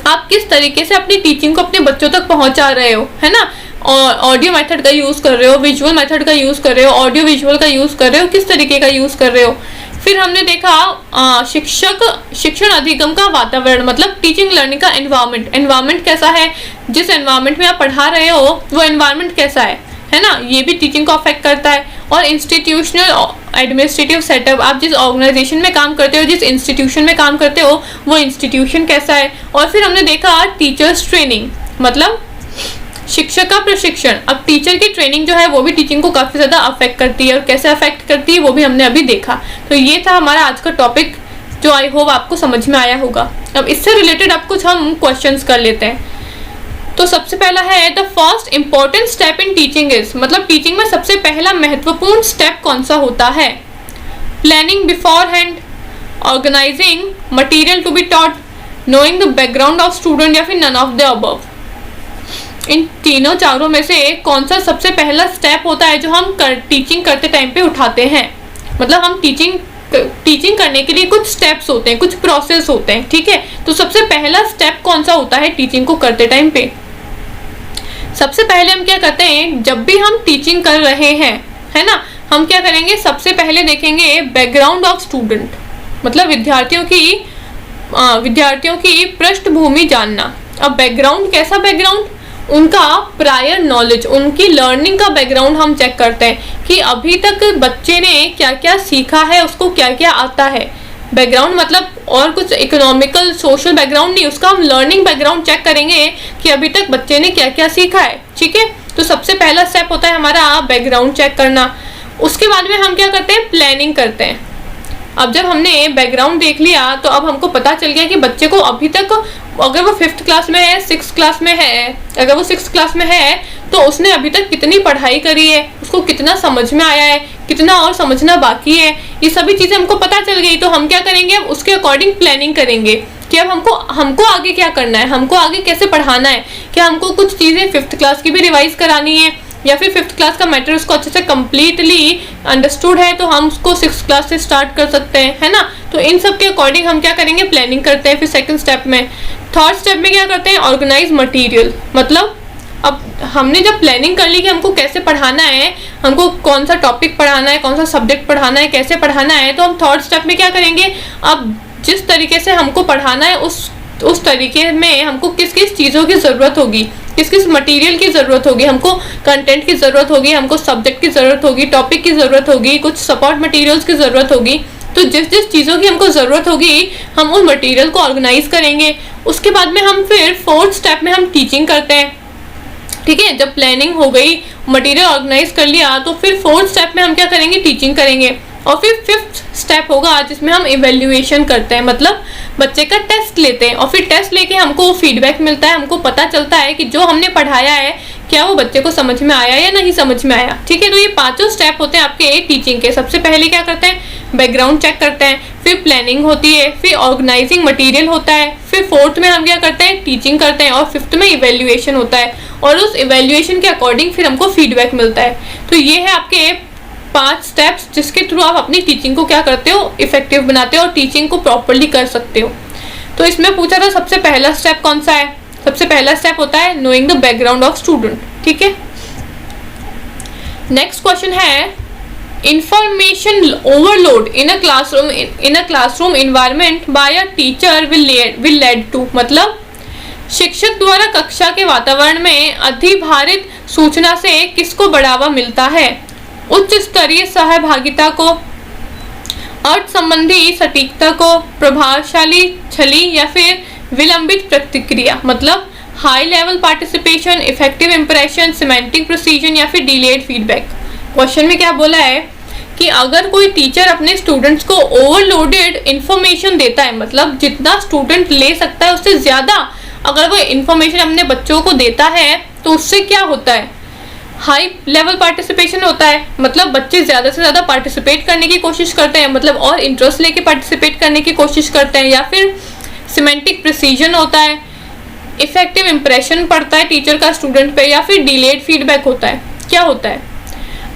आप किस तरीके से अपनी टीचिंग को अपने बच्चों तक पहुंचा रहे हो, है ना। और ऑडियो मेथड का यूज़ कर रहे हो, विजुअल मेथड का यूज़ कर रहे हो, ऑडियो विजुअल का यूज़ कर रहे हो, किस तरीके का यूज़ कर रहे हो। फिर हमने देखा शिक्षण अधिगम का वातावरण, मतलब टीचिंग लर्निंग का एनवायरनमेंट कैसा है, जिस एनवायरनमेंट में आप पढ़ा रहे हो वो एनवायरनमेंट कैसा है ना, ये भी टीचिंग को अफेक्ट करता है। और इंस्टीट्यूशनल एडमिनिस्ट्रेटिव सेटअप, आप जिस ऑर्गेनाइजेशन में काम करते हो, जिस इंस्टीट्यूशन में काम करते हो, वो इंस्टीट्यूशन कैसा है। और फिर हमने देखा टीचर्स ट्रेनिंग, मतलब शिक्षक का प्रशिक्षण। अब टीचर की ट्रेनिंग जो है वो भी टीचिंग को काफ़ी ज़्यादा अफेक्ट करती है, और कैसे अफेक्ट करती है वो भी हमने अभी देखा। तो ये था हमारा आज का टॉपिक, जो आई होप आपको समझ में आया होगा। अब इससे रिलेटेड अब कुछ हम क्वेश्चंस कर लेते हैं। तो सबसे पहला है, the first important step in teaching is, मतलब टीचिंग में सबसे पहला महत्वपूर्ण स्टेप कौन सा होता है। Planning beforehand, organising material to be taught, knowing the background of student, या फिर नन ऑफ द अबव। इन तीनों चारों में से कौन सा सबसे पहला स्टेप होता है जो हम टीचिंग करते टाइम पे उठाते हैं। मतलब हम टीचिंग करने के लिए कुछ स्टेप्स होते हैं, कुछ प्रोसेस होते हैं। ठीक है, तो सबसे पहला स्टेप कौन सा होता है टीचिंग को करते टाइम पे। सबसे पहले हम क्या करते हैं, जब भी हम टीचिंग कर रहे हैं, है ना, हम क्या करेंगे, सबसे पहले देखेंगे बैकग्राउंड ऑफ स्टूडेंट, मतलब विद्यार्थियों की पृष्ठभूमि जानना। अब बैकग्राउंड कैसा बैकग्राउंड, उनका प्रायर नॉलेज, उनकी लर्निंग का बैकग्राउंड हम चेक करते हैं कि अभी तक बच्चे ने क्या क्या सीखा है, उसको क्या क्या आता है। बैकग्राउंड मतलब और कुछ इकोनॉमिकल सोशल बैकग्राउंड नहीं, उसका हम लर्निंग बैकग्राउंड चेक करेंगे कि अभी तक बच्चे ने क्या क्या सीखा है। ठीक है, तो सबसे पहला स्टेप होता है हमारा बैकग्राउंड चेक करना। उसके बाद में हम क्या करते हैं, प्लानिंग करते हैं। अब जब हमने बैकग्राउंड देख लिया तो अब हमको पता चल गया कि बच्चे को अभी तक, अगर वो 5th क्लास में है, 6th क्लास में है, अगर वो 6th क्लास में है तो उसने अभी तक कितनी पढ़ाई करी है, उसको कितना समझ में आया है, कितना और समझना बाकी है, ये सभी चीजें हमको पता चल गई। तो हम क्या करेंगे, अब उसके अकॉर्डिंग प्लानिंग करेंगे कि अब हमको आगे क्या करना है, हमको आगे कैसे पढ़ाना है। क्या हमको कुछ चीजें 5th क्लास की भी रिवाइज करानी है, या फिर 5th क्लास का मैटर उसको अच्छे से कंप्लीटली अंडरस्टूड है तो हम उसको 6th क्लास से स्टार्ट कर सकते हैं, है ना। तो इन सब के अकॉर्डिंग हम क्या करेंगे, प्लानिंग करते हैं। फिर सेकंड स्टेप में, थर्ड स्टेप में क्या करते हैं, ऑर्गेनाइज मटेरियल। मतलब अब हमने जब प्लानिंग कर ली कि हमको कैसे पढ़ाना है, हमको कौन सा टॉपिक पढ़ाना है, कौन सा सब्जेक्ट पढ़ाना है, कैसे पढ़ाना है, तो हम थर्ड स्टेप में क्या करेंगे, अब जिस तरीके से हमको पढ़ाना है उस तरीके में हमको किस किस चीज़ों की ज़रूरत होगी, किस किस मटेरियल की ज़रूरत होगी, हमको कंटेंट की ज़रूरत होगी, हमको सब्जेक्ट की ज़रूरत होगी, टॉपिक की ज़रूरत होगी, कुछ सपोर्ट मटेरियल्स की ज़रूरत होगी। तो जिस जिस चीज़ों की हमको ज़रूरत होगी हम उन मटेरियल को ऑर्गेनाइज करेंगे। उसके बाद में हम फिर फोर्थ स्टेप में हम टीचिंग करते हैं। ठीक है, जब प्लानिंग हो गई, मटेरियल ऑर्गेनाइज कर लिया, तो फिर फोर्थ स्टेप में हम क्या करेंगे, टीचिंग करेंगे। और फिर फिफ्थ स्टेप होगा जिसमें हम इवेल्युएशन करते हैं, मतलब बच्चे का टेस्ट लेते हैं। और फिर टेस्ट लेके हमको फीडबैक मिलता है, हमको पता चलता है कि जो हमने पढ़ाया है क्या वो बच्चे को समझ में आया या नहीं समझ में आया। ठीक है, तो ये पांचों स्टेप होते हैं आपके टीचिंग के। सबसे पहले क्या करते हैं, बैकग्राउंड चेक करते हैं, फिर प्लानिंग होती है, फिर ऑर्गेनाइजिंग मटेरियल होता है, फिर फोर्थ में हम क्या करते हैं, टीचिंग करते हैं, और फिफ्थ में इवेल्युएशन होता है। और उस इवेल्युएशन के अकॉर्डिंग फिर हमको फीडबैक मिलता है। तो ये है आपके 5 स्टेप्स जिसके थ्रू आप अपनी टीचिंग को क्या करते हो, इफेक्टिव बनाते हो और टीचिंग को प्रॉपर्ली कर सकते हो। तो इसमें पूछा था सबसे पहला स्टेप कौन सा है, सबसे पहला स्टेप होता है knowing the background of student. ठीक है, नेक्स्ट क्वेश्चन है information overload in a classroom environment by a teacher will lead to. मतलब शिक्षक द्वारा कक्षा के वातावरण में अधिभारित सूचना से किसको बढ़ावा मिलता है, उच्च स्तरीय सहभागिता को, अर्थ संबंधी सटीकता को, प्रभावशाली छली या फिर विलंबित प्रतिक्रिया। मतलब high level participation, effective impression, semantic precision या फिर डिलेड फीडबैक। क्वेश्चन में क्या बोला है कि अगर कोई टीचर अपने स्टूडेंट्स को ओवरलोडेड इंफॉर्मेशन देता है, मतलब जितना स्टूडेंट ले सकता है उससे ज्यादा अगर वो इंफॉर्मेशन अपने बच्चों को देता है तो उससे क्या होता है, हाई लेवल पार्टिसिपेशन होता है। मतलब बच्चे ज़्यादा से ज़्यादा पार्टिसिपेट करने की कोशिश करते हैं, मतलब और इंटरेस्ट लेके पार्टिसिपेट करने की कोशिश करते हैं। या फिर सिमेंटिक प्रिसीजन होता है, इफेक्टिव इंप्रेशन पड़ता है टीचर का स्टूडेंट पे, या फिर डिलेड फीडबैक होता है। क्या होता है,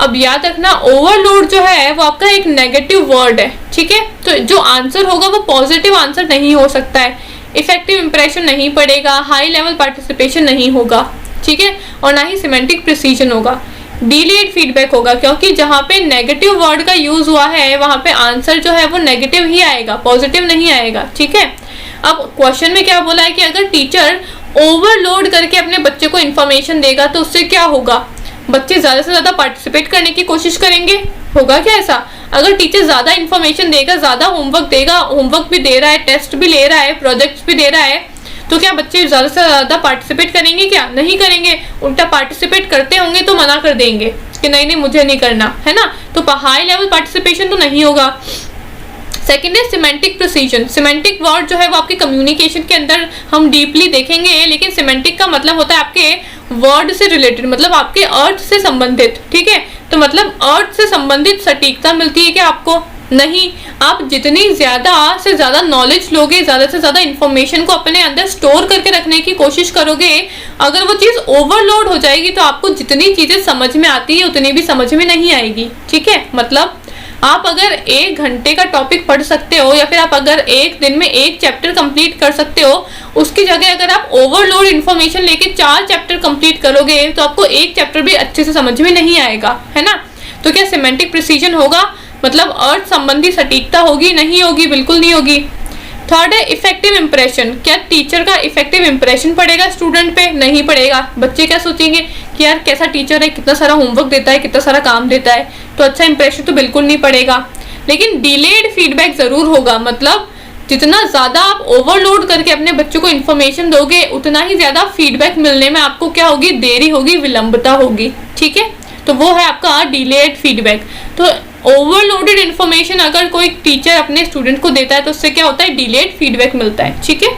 अब याद रखना ओवरलोड जो है वो आपका एक नेगेटिव वर्ड है। ठीक है, तो जो आंसर होगा वो पॉजिटिव आंसर नहीं हो सकता है। इफेक्टिव इंप्रेशन नहीं पड़ेगा, हाई लेवल पार्टिसिपेशन नहीं होगा, ठीक है, और ना ही सिमेंटिक प्रिसीजन होगा, डिलेड फीडबैक होगा, क्योंकि जहाँ पे नेगेटिव वर्ड का यूज हुआ है वहाँ पे आंसर जो है वो नेगेटिव ही आएगा, पॉजिटिव नहीं आएगा। ठीक है, अब क्वेश्चन में क्या बोला है कि अगर टीचर ओवरलोड करके अपने बच्चे को इन्फॉर्मेशन देगा तो उससे क्या होगा, बच्चे ज्यादा से ज्यादा पार्टिसिपेट करने की कोशिश करेंगे। होगा क्या ऐसा, अगर टीचर ज्यादा इन्फॉर्मेशन देगा, ज्यादा होमवर्क देगा, होमवर्क भी दे रहा है, टेस्ट भी ले रहा है, प्रोजेक्ट्स भी दे रहा है, तो क्या बच्चे ज्यादा से ज्यादा पार्टिसिपेट करेंगे, क्या नहीं करेंगे, उल्टा पार्टिसिपेट करते होंगे तो मना कर देंगे कि नहीं नहीं मुझे नहीं करना, है ना। तो हाई लेवल पार्टिसिपेशन तो नहीं होगा। सेकेंड है सिमेंटिक प्रिसीजन। सिमेंटिक वर्ड जो है वो आपके कम्युनिकेशन के अंदर हम डीपली देखेंगे, लेकिन सिमेंटिक का मतलब होता है आपके वर्ड से रिलेटेड, मतलब आपके अर्थ से संबंधित। ठीक है, तो मतलब अर्थ से संबंधित सटीकता मिलती है क्या आपको, नहीं। आप जितनी ज्यादा से ज्यादा नॉलेज लोगे, ज्यादा से ज्यादा इंफॉर्मेशन को अपने अंदर स्टोर करके रखने की कोशिश करोगे, अगर वो चीज ओवरलोड हो जाएगी तो आपको जितनी चीजें समझ में आती है उतनी भी समझ में नहीं आएगी। ठीक है, मतलब आप अगर 1 घंटे का टॉपिक पढ़ सकते हो या फिर आप अगर एक दिन में 1 चैप्टर कंप्लीट कर सकते हो, उसकी जगह अगर आप ओवरलोड इन्फॉर्मेशन लेके 4 चैप्टर कंप्लीट करोगे तो आपको 1 चैप्टर भी अच्छे से समझ में नहीं आएगा, है ना। तो क्या सिमेंटिक प्रिसीजन होगा, मतलब अर्थ संबंधी सटीकता होगी, नहीं होगी, बिल्कुल नहीं होगी। थर्ड है इफेक्टिव इंप्रेशन। क्या टीचर का इफेक्टिव इंप्रेशन पड़ेगा स्टूडेंट पे, नहीं पड़ेगा। बच्चे क्या सोचेंगे कि यार कैसा टीचर है, कितना सारा होमवर्क देता है, कितना सारा काम देता है, तो अच्छा इंप्रेशन तो बिल्कुल नहीं पड़ेगा। लेकिन डिलेड फीडबैक जरूर होगा, मतलब जितना ज्यादा आप ओवरलोड करके अपने बच्चों को इन्फॉर्मेशन दोगे उतना ही ज्यादा फीडबैक मिलने में आपको क्या होगी, देरी होगी, विलंबता होगी। ठीक है, तो वो है आपका डिलेड फीडबैक। तो ओवरलोडेड इन्फॉर्मेशन अगर कोई टीचर अपने स्टूडेंट को देता है तो उससे क्या होता है, डिलेड फीडबैक मिलता है। ठीक है,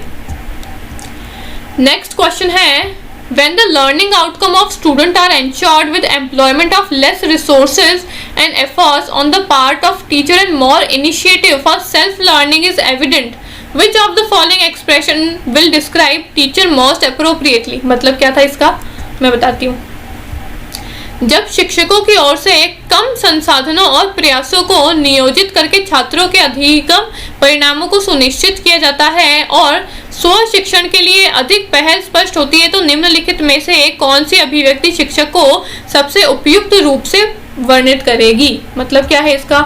नेक्स्ट क्वेश्चन है When the learning outcome of student are ensured with employment of less resources and efforts on the part of teacher and more initiative for self-learning is evident, which of the following expression will describe teacher most appropriately? मतलब क्या था इसका, मैं बताती हूँ। जब शिक्षकों की ओर से कम संसाधनों और प्रयासों को नियोजित करके छात्रों के अधिगम परिणामों को सुनिश्चित किया जाता है और स्व शिक्षण के लिए अधिक पहल स्पष्ट होती है, तो निम्नलिखित में से कौन सी अभिव्यक्ति शिक्षक को सबसे उपयुक्त रूप से वर्णित करेगी? मतलब क्या है इसका,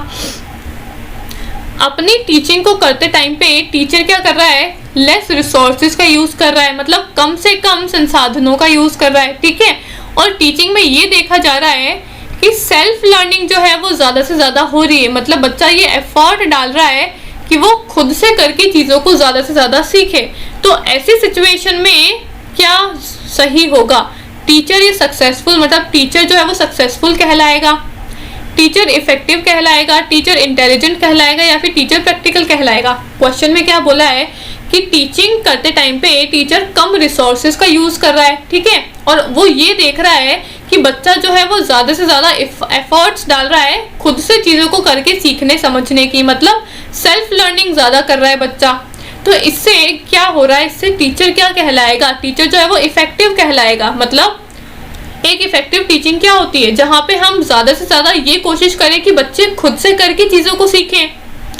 अपनी टीचिंग को करते टाइम पे टीचर क्या कर रहा है, लेस रिसोर्सेज का यूज कर रहा है, मतलब कम से कम संसाधनों का यूज कर रहा है, ठीक है। और टीचिंग में ये देखा जा रहा है कि सेल्फ लर्निंग जो है वो ज्यादा से ज्यादा हो रही है, मतलब बच्चा ये एफर्ट डाल रहा है कि वो खुद से करके चीजों को ज्यादा से ज्यादा सीखे। तो ऐसी सिचुएशन में क्या सही होगा, टीचर ये सक्सेसफुल, मतलब टीचर जो है वो सक्सेसफुल कहलाएगा, टीचर इफेक्टिव कहलाएगा, टीचर इंटेलिजेंट कहलाएगा, या फिर टीचर प्रैक्टिकल कहलाएगा? क्वेश्चन में क्या बोला है कि टीचिंग करते टाइम पे टीचर कम रिसोर्सेज का यूज कर रहा है, ठीक है, और वो ये देख रहा है कि बच्चा जो है वो ज्यादा से ज्यादा एफर्ट्स डाल रहा है खुद से चीजों को करके सीखने समझने की, मतलब सेल्फ लर्निंग ज्यादा कर रहा है बच्चा। तो इससे क्या हो रहा है, इससे टीचर क्या कहलाएगा, टीचर जो है वो इफेक्टिव कहलाएगा। मतलब एक इफेक्टिव टीचिंग क्या होती है, जहाँ पे हम ज्यादा से ज्यादा ये कोशिश करें कि बच्चे खुद से करके चीजों को सीखें।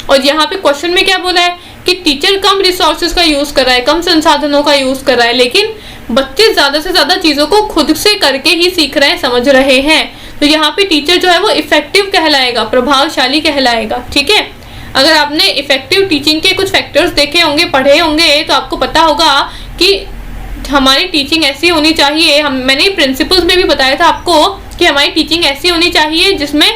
और यहाँ पे क्वेश्चन में क्या बोला है कि टीचर कम रिसोर्सेज का यूज कर रहा है, कम संसाधनों का यूज कर रहा है, लेकिन बच्चे ज्यादा से ज्यादा चीजों को खुद से करके ही सीख रहे हैं, समझ रहे हैं। तो यहाँ पे टीचर जो है वो इफेक्टिव कहलाएगा, प्रभावशाली कहलाएगा, ठीक है। अगर आपने इफेक्टिव टीचिंग के कुछ फैक्टर्स देखे होंगे, पढ़े होंगे, तो आपको पता होगा कि हमारी टीचिंग ऐसी होनी चाहिए, मैंने प्रिंसिपल्स में भी बताया था आपको कि हमारी टीचिंग ऐसी होनी चाहिए जिसमें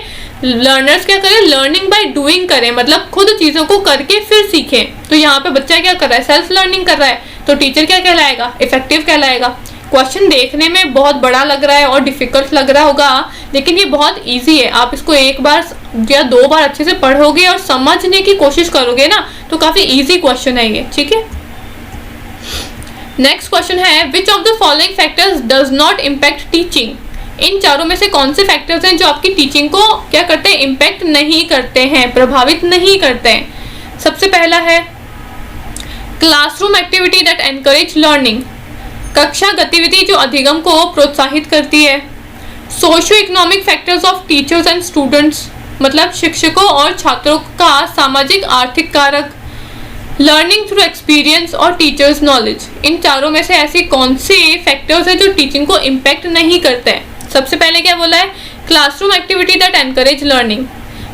लर्नर्स क्या करें, लर्निंग बाय डूइंग करें, मतलब खुद चीजों को करके फिर सीखें। तो यहाँ पे बच्चा क्या कर रहा है, सेल्फ लर्निंग कर रहा है, तो टीचर क्या कहलाएगा, इफेक्टिव कहलाएगा। क्वेश्चन देखने में बहुत बड़ा लग रहा है और डिफिकल्ट लग रहा होगा, लेकिन ये बहुत इजी है। आप इसको एक बार या दो बार अच्छे से पढ़ोगे और समझने की कोशिश करोगे ना, तो काफी इजी क्वेश्चन है ये, ठीक है। नेक्स्ट क्वेश्चन है, which of the following factors does not impact teaching? इन चारों में से कौन से फैक्टर्स हैं जो आपकी टीचिंग को क्या करते हैं, इम्पैक्ट नहीं करते हैं, प्रभावित नहीं करते हैं? सबसे पहला है classroom activity that encourage learning, कक्षा गतिविधि जो अधिगम को प्रोत्साहित करती है। Socio economic factors of teachers and students, मतलब शिक्षकों और छात्रों का सामाजिक आर्थिक कारक। लर्निंग थ्रू एक्सपीरियंस और टीचर्स नॉलेज, इन चारों में से ऐसी कौन सी फैक्टर्स है जो टीचिंग को इम्पैक्ट नहीं करते हैं? सबसे पहले क्या बोला है, classroom activity that encourage learning,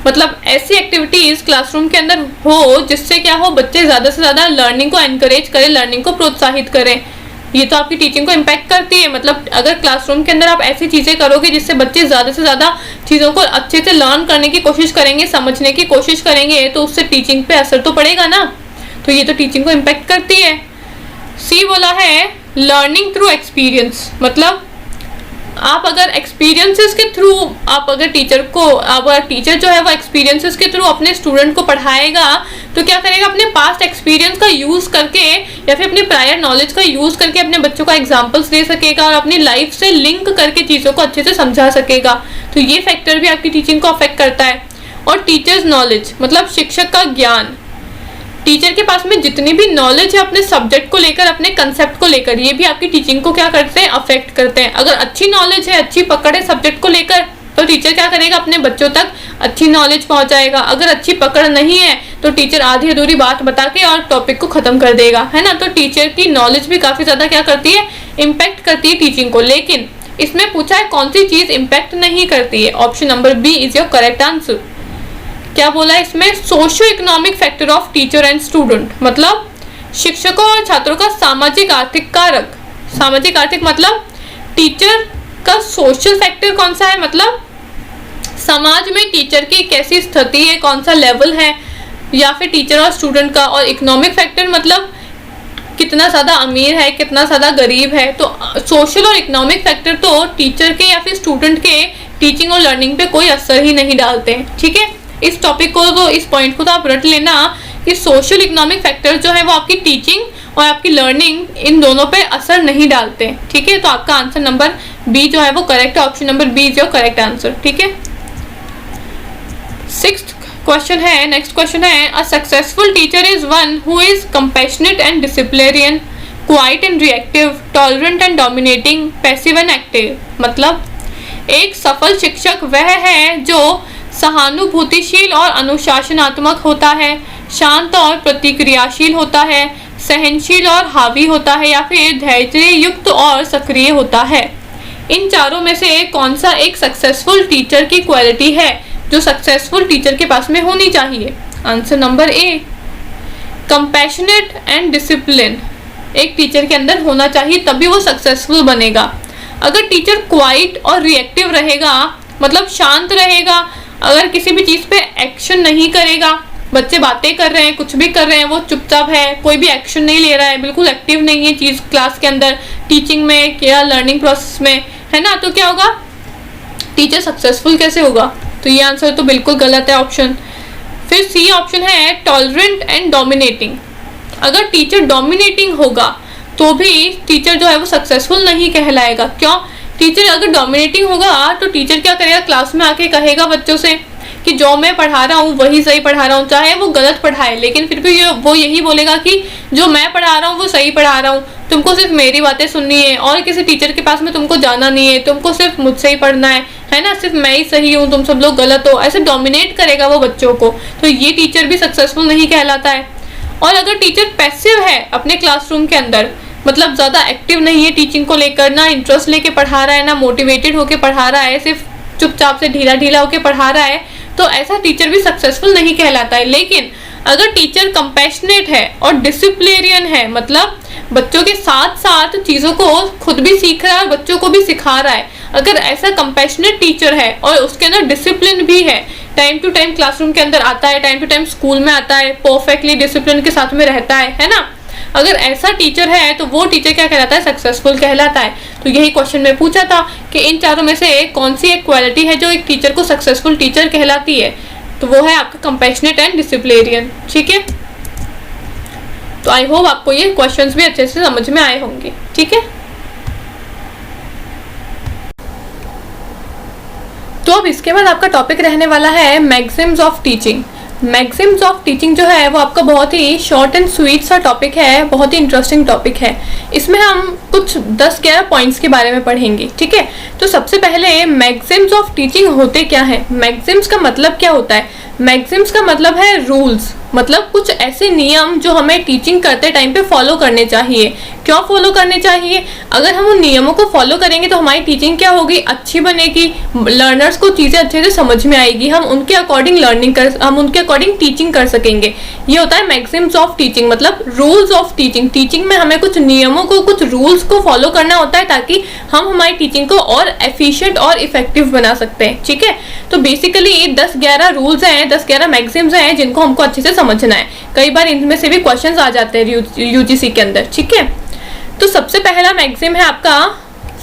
मतलब ऐसी एक्टिविटीज क्लासरूम के अंदर हो जिससे क्या हो, बच्चे ज्यादा से ज्यादा लर्निंग को एनकरेज करें, लर्निंग को प्रोत्साहित करें। ये तो आपकी टीचिंग को इम्पैक्ट करती है। मतलब अगर क्लासरूम के अंदर आप ऐसी चीजें करोगे जिससे बच्चे ज्यादा से ज्यादा चीजों को अच्छे से लर्न करने की कोशिश करेंगे, समझने की कोशिश करेंगे, तो उससे टीचिंग पे असर तो पड़ेगा ना, तो ये तो टीचिंग को इम्पैक्ट करती है। सी बोला है लर्निंग थ्रू एक्सपीरियंस, मतलब आप अगर एक्सपीरियंसेस के थ्रू, आप अगर टीचर जो है वो एक्सपीरियंसेस के थ्रू अपने स्टूडेंट को पढ़ाएगा, तो क्या करेगा, अपने पास्ट एक्सपीरियंस का यूज करके या फिर अपने प्रायर नॉलेज का यूज करके अपने बच्चों को एग्जांपल्स दे सकेगा और अपनी लाइफ से लिंक करके चीजों को अच्छे से समझा सकेगा। तो ये फैक्टर भी आपकी टीचिंग को अफेक्ट करता है। और टीचर्स नॉलेज, मतलब शिक्षक का ज्ञान, टीचर के पास में जितनी भी नॉलेज है अपने सब्जेक्ट को लेकर, अपने कंसेप्ट को लेकर, ये भी आपकी टीचिंग को क्या करते हैं, अफेक्ट करते हैं। अगर अच्छी नॉलेज है, अच्छी पकड़ है सब्जेक्ट को लेकर, तो टीचर क्या करेगा, अपने बच्चों तक अच्छी नॉलेज पहुंचाएगा। अगर अच्छी पकड़ नहीं है तो टीचर आधी अधूरी बात बता के और टॉपिक को खत्म कर देगा, है ना। तो टीचर की नॉलेज भी काफी ज्यादा क्या करती है, इम्पैक्ट करती है टीचिंग को। लेकिन इसमें पूछा है कौन सी चीज इम्पैक्ट नहीं करती है, option number B is your correct answer. क्या बोला है इसमें, socio economic factor of teacher and student, मतलब शिक्षकों और छात्रों का सामाजिक आर्थिक कारक। सामाजिक आर्थिक मतलब टीचर का सोशल फैक्टर कौन सा है, मतलब समाज में टीचर की कैसी स्थिति है, कौन सा लेवल है, या फिर टीचर और स्टूडेंट का। और इकोनॉमिक फैक्टर मतलब कितना ज्यादा अमीर है, कितना ज्यादा गरीब है। तो सोशल और इकोनॉमिक फैक्टर तो टीचर के या फिर स्टूडेंट के टीचिंग और लर्निंग पे कोई असर ही नहीं डालते हैं, ठीक है। इस टॉपिक को तो, इस पॉइंट को तो आप रट लेना कि सोशल इकोनॉमिक फैक्टर जो है वो आपकी टीचिंग और आपकी लर्निंग इन दोनों पे असर नहीं डालते। ठीक है, तो आपका आंसर नंबर बी जो है वो करेक्ट है। Option number B is your correct answer. ठीक है, 6th क्वेश्चन है, नेक्स्ट क्वेश्चन है, a successful teacher is one who is compassionate and disciplinarian, quiet and reactive, tolerant and dominating, passive and active. मतलब एक सफल शिक्षक वह है जो सहानुभूतिशील और अनुशासनात्मक होता है, शांत और प्रतिक्रियाशील होता है, सहनशील और हावी होता है, या फिर धैर्य युक्त और सक्रिय होता है। इन चारों में से कौन सा एक सक्सेसफुल टीचर की क्वालिटी है जो सक्सेसफुल टीचर के पास में होनी चाहिए? Answer number A, compassionate and discipline एक टीचर के अंदर होना चाहिए, तभी वो सक्सेसफुल बनेगा। अगर टीचर क्वाइट और रिएक्टिव रहेगा, मतलब शांत रहेगा, अगर किसी भी चीज़ पे एक्शन नहीं करेगा, बच्चे बातें कर रहे हैं, कुछ भी कर रहे हैं, वो चुपचाप है, कोई भी एक्शन नहीं ले रहा है, बिल्कुल एक्टिव नहीं है चीज़ क्लास के अंदर, टीचिंग में या लर्निंग प्रोसेस में, है ना, तो क्या होगा? टीचर सक्सेसफुल कैसे होगा? तो ये आंसर तो बिल्कुल गलत है ऑप्शन। फिर सी ऑप्शन है, टॉलरेंट एंड डोमिनेटिंग। अगर टीचर डोमिनेटिंग होगा तो भी टीचर जो है वो सक्सेसफुल नहीं कहलाएगा। क्यों? टीचर अगर डोमिनेटिंग होगा तो टीचर क्या करेगा? क्लास में आके कहेगा बच्चों से कि जो मैं पढ़ा रहा हूँ वही सही पढ़ा रहा हूँ, चाहे वो गलत पढ़ाए, लेकिन फिर भी वो यही बोलेगा कि जो मैं पढ़ा रहा हूँ वो सही पढ़ा रहा हूँ, तुमको सिर्फ मेरी बातें सुननी है और किसी टीचर के पास में तुमको जाना नहीं है, तुमको सिर्फ मुझसे ही पढ़ना है ना, सिर्फ मैं ही सही हूँ, तुम सब लोग गलत हो, ऐसे डोमिनेट करेगा वो बच्चों को। तो ये टीचर भी सक्सेसफुल नहीं कहलाता है। और अगर टीचर पैसिव है अपने क्लासरूम के अंदर, मतलब ज़्यादा एक्टिव नहीं है टीचिंग को लेकर, ना इंटरेस्ट लेके पढ़ा रहा है, ना मोटिवेटेड होके पढ़ा रहा है, सिर्फ चुपचाप से ढीला ढीला होके पढ़ा रहा है, तो ऐसा टीचर भी सक्सेसफुल नहीं कहलाता है। लेकिन अगर टीचर कंपैशनेट है और डिसिप्लिनरियन है, मतलब बच्चों के साथ साथ चीज़ों को खुद भी सीख रहा है और बच्चों को भी सिखा रहा है, अगर ऐसा कंपैशनेट टीचर है और उसके अंदर डिसिप्लिन भी है, टाइम टू टाइम क्लासरूम के अंदर आता है, टाइम टू टाइम स्कूल में आता है, परफेक्टली डिसिप्लिन के साथ में रहता है ना, अगर ऐसा टीचर है तो वो टीचर क्या कहलाता है? सक्सेसफुल कहलाता है। तो यही क्वेश्चन में पूछा था कि इन चारों में से कौन सी एक क्वालिटी है जो एक टीचर को सक्सेसफुल टीचर कहलाती है, तो वो है आपका कंपैशनेट एंड डिसिप्लिनरियन। ठीक है, तो आई होप आपको ये क्वेश्चंस भी अच्छे से समझ में आए होंगे। ठीक है, तो अब इसके बाद आपका टॉपिक रहने वाला है Maxim's of teaching. Maxim's of teaching जो है वो आपका बहुत ही शॉर्ट एंड स्वीट सा टॉपिक है, बहुत ही इंटरेस्टिंग टॉपिक है। इसमें हम कुछ 10-11 पॉइंट्स के बारे में पढ़ेंगे। ठीक है, तो सबसे पहले मैक्सिम्स ऑफ टीचिंग होते क्या है? मैक्सिम्स का मतलब क्या होता है? मैक्सिम्स का मतलब है रूल्स, मतलब कुछ ऐसे नियम जो हमें टीचिंग करते टाइम पे फॉलो करने चाहिए। क्यों फॉलो करने चाहिए? अगर हम उन नियमों को फॉलो करेंगे तो हमारी टीचिंग क्या होगी? अच्छी बनेगी, लर्नर्स को चीज़ें अच्छे से समझ में आएगी, हम उनके अकॉर्डिंग हम उनके अकॉर्डिंग टीचिंग कर सकेंगे। ये होता है मैक्सिम्स ऑफ टीचिंग, मतलब रूल्स ऑफ टीचिंग। टीचिंग में हमें कुछ नियमों को, कुछ रूल्स को फॉलो करना होता है ताकि हम हमारी टीचिंग को और एफिशिएंट और इफेक्टिव बना सकते हैं। ठीक है, तो बेसिकली 10-11 रूल्स हैं, 10-11 मैक्सिम्स हैं जिनको हमको अच्छे से समझना है। कई बार इनमें से भी क्वेश्चंस आ जाते हैं यूजीसी के अंदर। ठीक है, तो सबसे पहला मैक्सिम है आपका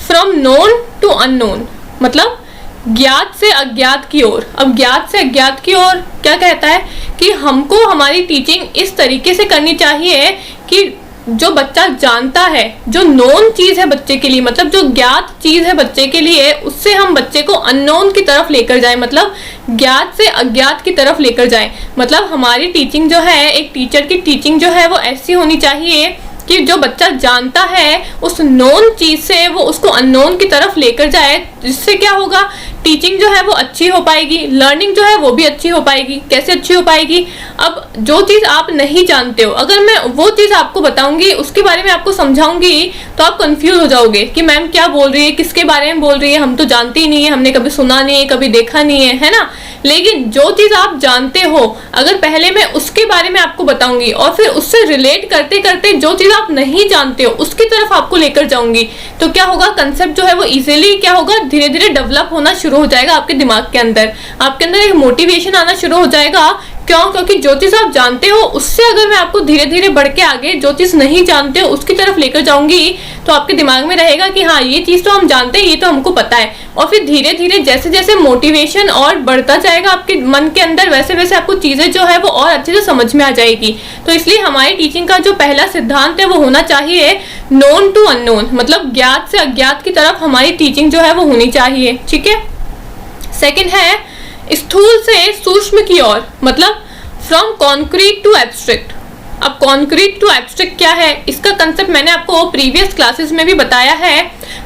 फ्रॉम नोन टू अननोन, मतलब ज्ञात से अज्ञात की ओर। अब ज्ञात से अज्ञात की ओर क्या कहता है कि हमको हमारी टीचिंग इस तरीके से करनी चाहिए कि जो बच्चा जानता है, जो नोन चीज है बच्चे के लिए, मतलब जो ज्ञात चीज है बच्चे के लिए, उससे हम बच्चे को अननोन की तरफ लेकर जाए, मतलब ज्ञात से अज्ञात की तरफ लेकर जाए। मतलब हमारी टीचिंग जो है, एक टीचर की टीचिंग जो है वो ऐसी होनी चाहिए कि जो बच्चा जानता है उस नोन चीज से वो उसको अननोन की तरफ लेकर जाए, जिससे क्या होगा? टीचिंग जो है वो अच्छी हो पाएगी, लर्निंग जो है वो भी अच्छी हो पाएगी। कैसे अच्छी हो पाएगी? अब जो चीज़ आप नहीं जानते हो, अगर मैं वो चीज़ आपको बताऊंगी, उसके बारे में आपको समझाऊंगी, तो आप कंफ्यूज हो जाओगे कि मैम क्या बोल रही है, किसके बारे में बोल रही है, हम तो जानते ही नहीं है, हमने कभी सुना नहीं है, कभी देखा नहीं है ना। लेकिन जो चीज़ आप जानते हो, अगर पहले मैं उसके बारे में आपको बताऊंगी और फिर उससे रिलेट करते करते जो चीज़ आप नहीं जानते हो उसकी तरफ आपको लेकर जाऊंगी, तो क्या होगा? कंसेप्ट जो है वो इजीली क्या होगा? धीरे धीरे डेवलप होना शुरू हो जाएगा आपके दिमाग के अंदर। आपके अंदर एक मोटिवेशन आना शुरू हो जाएगा क्यों? क्योंकि जो चीज आप जानते हो उससे अगर मैं आपको धीरे धीरे बढ़ के आगे जो चीज नहीं जानते हो उसकी तरफ लेकर जाऊंगी तो आपके दिमाग में रहेगा कि हाँ ये चीज तो हम जानते हैं, ये तो हमको पता है। और फिर धीरे धीरे जैसे जैसे मोटिवेशन और बढ़ता जाएगा आपके मन के अंदर, वैसे वैसे आपको चीजें जो है वो और अच्छे से समझ में आ जाएगी। तो इसलिए हमारी टीचिंग का जो पहला सिद्धांत है वो होना चाहिए नोन टू अननोन, मतलब ज्ञात से अज्ञात की तरफ हमारी टीचिंग जो है वो होनी चाहिए। ठीक है। सेकंड है स्थूल से सूक्ष्म की ओर, मतलब फ्रॉम कॉन्क्रीट टू एब्स्ट्रैक्ट। अब कॉन्क्रीट टू एब्स्ट्रैक्ट क्या है, इसका कंसेप्ट मैंने आपको प्रीवियस क्लासेस में भी बताया है।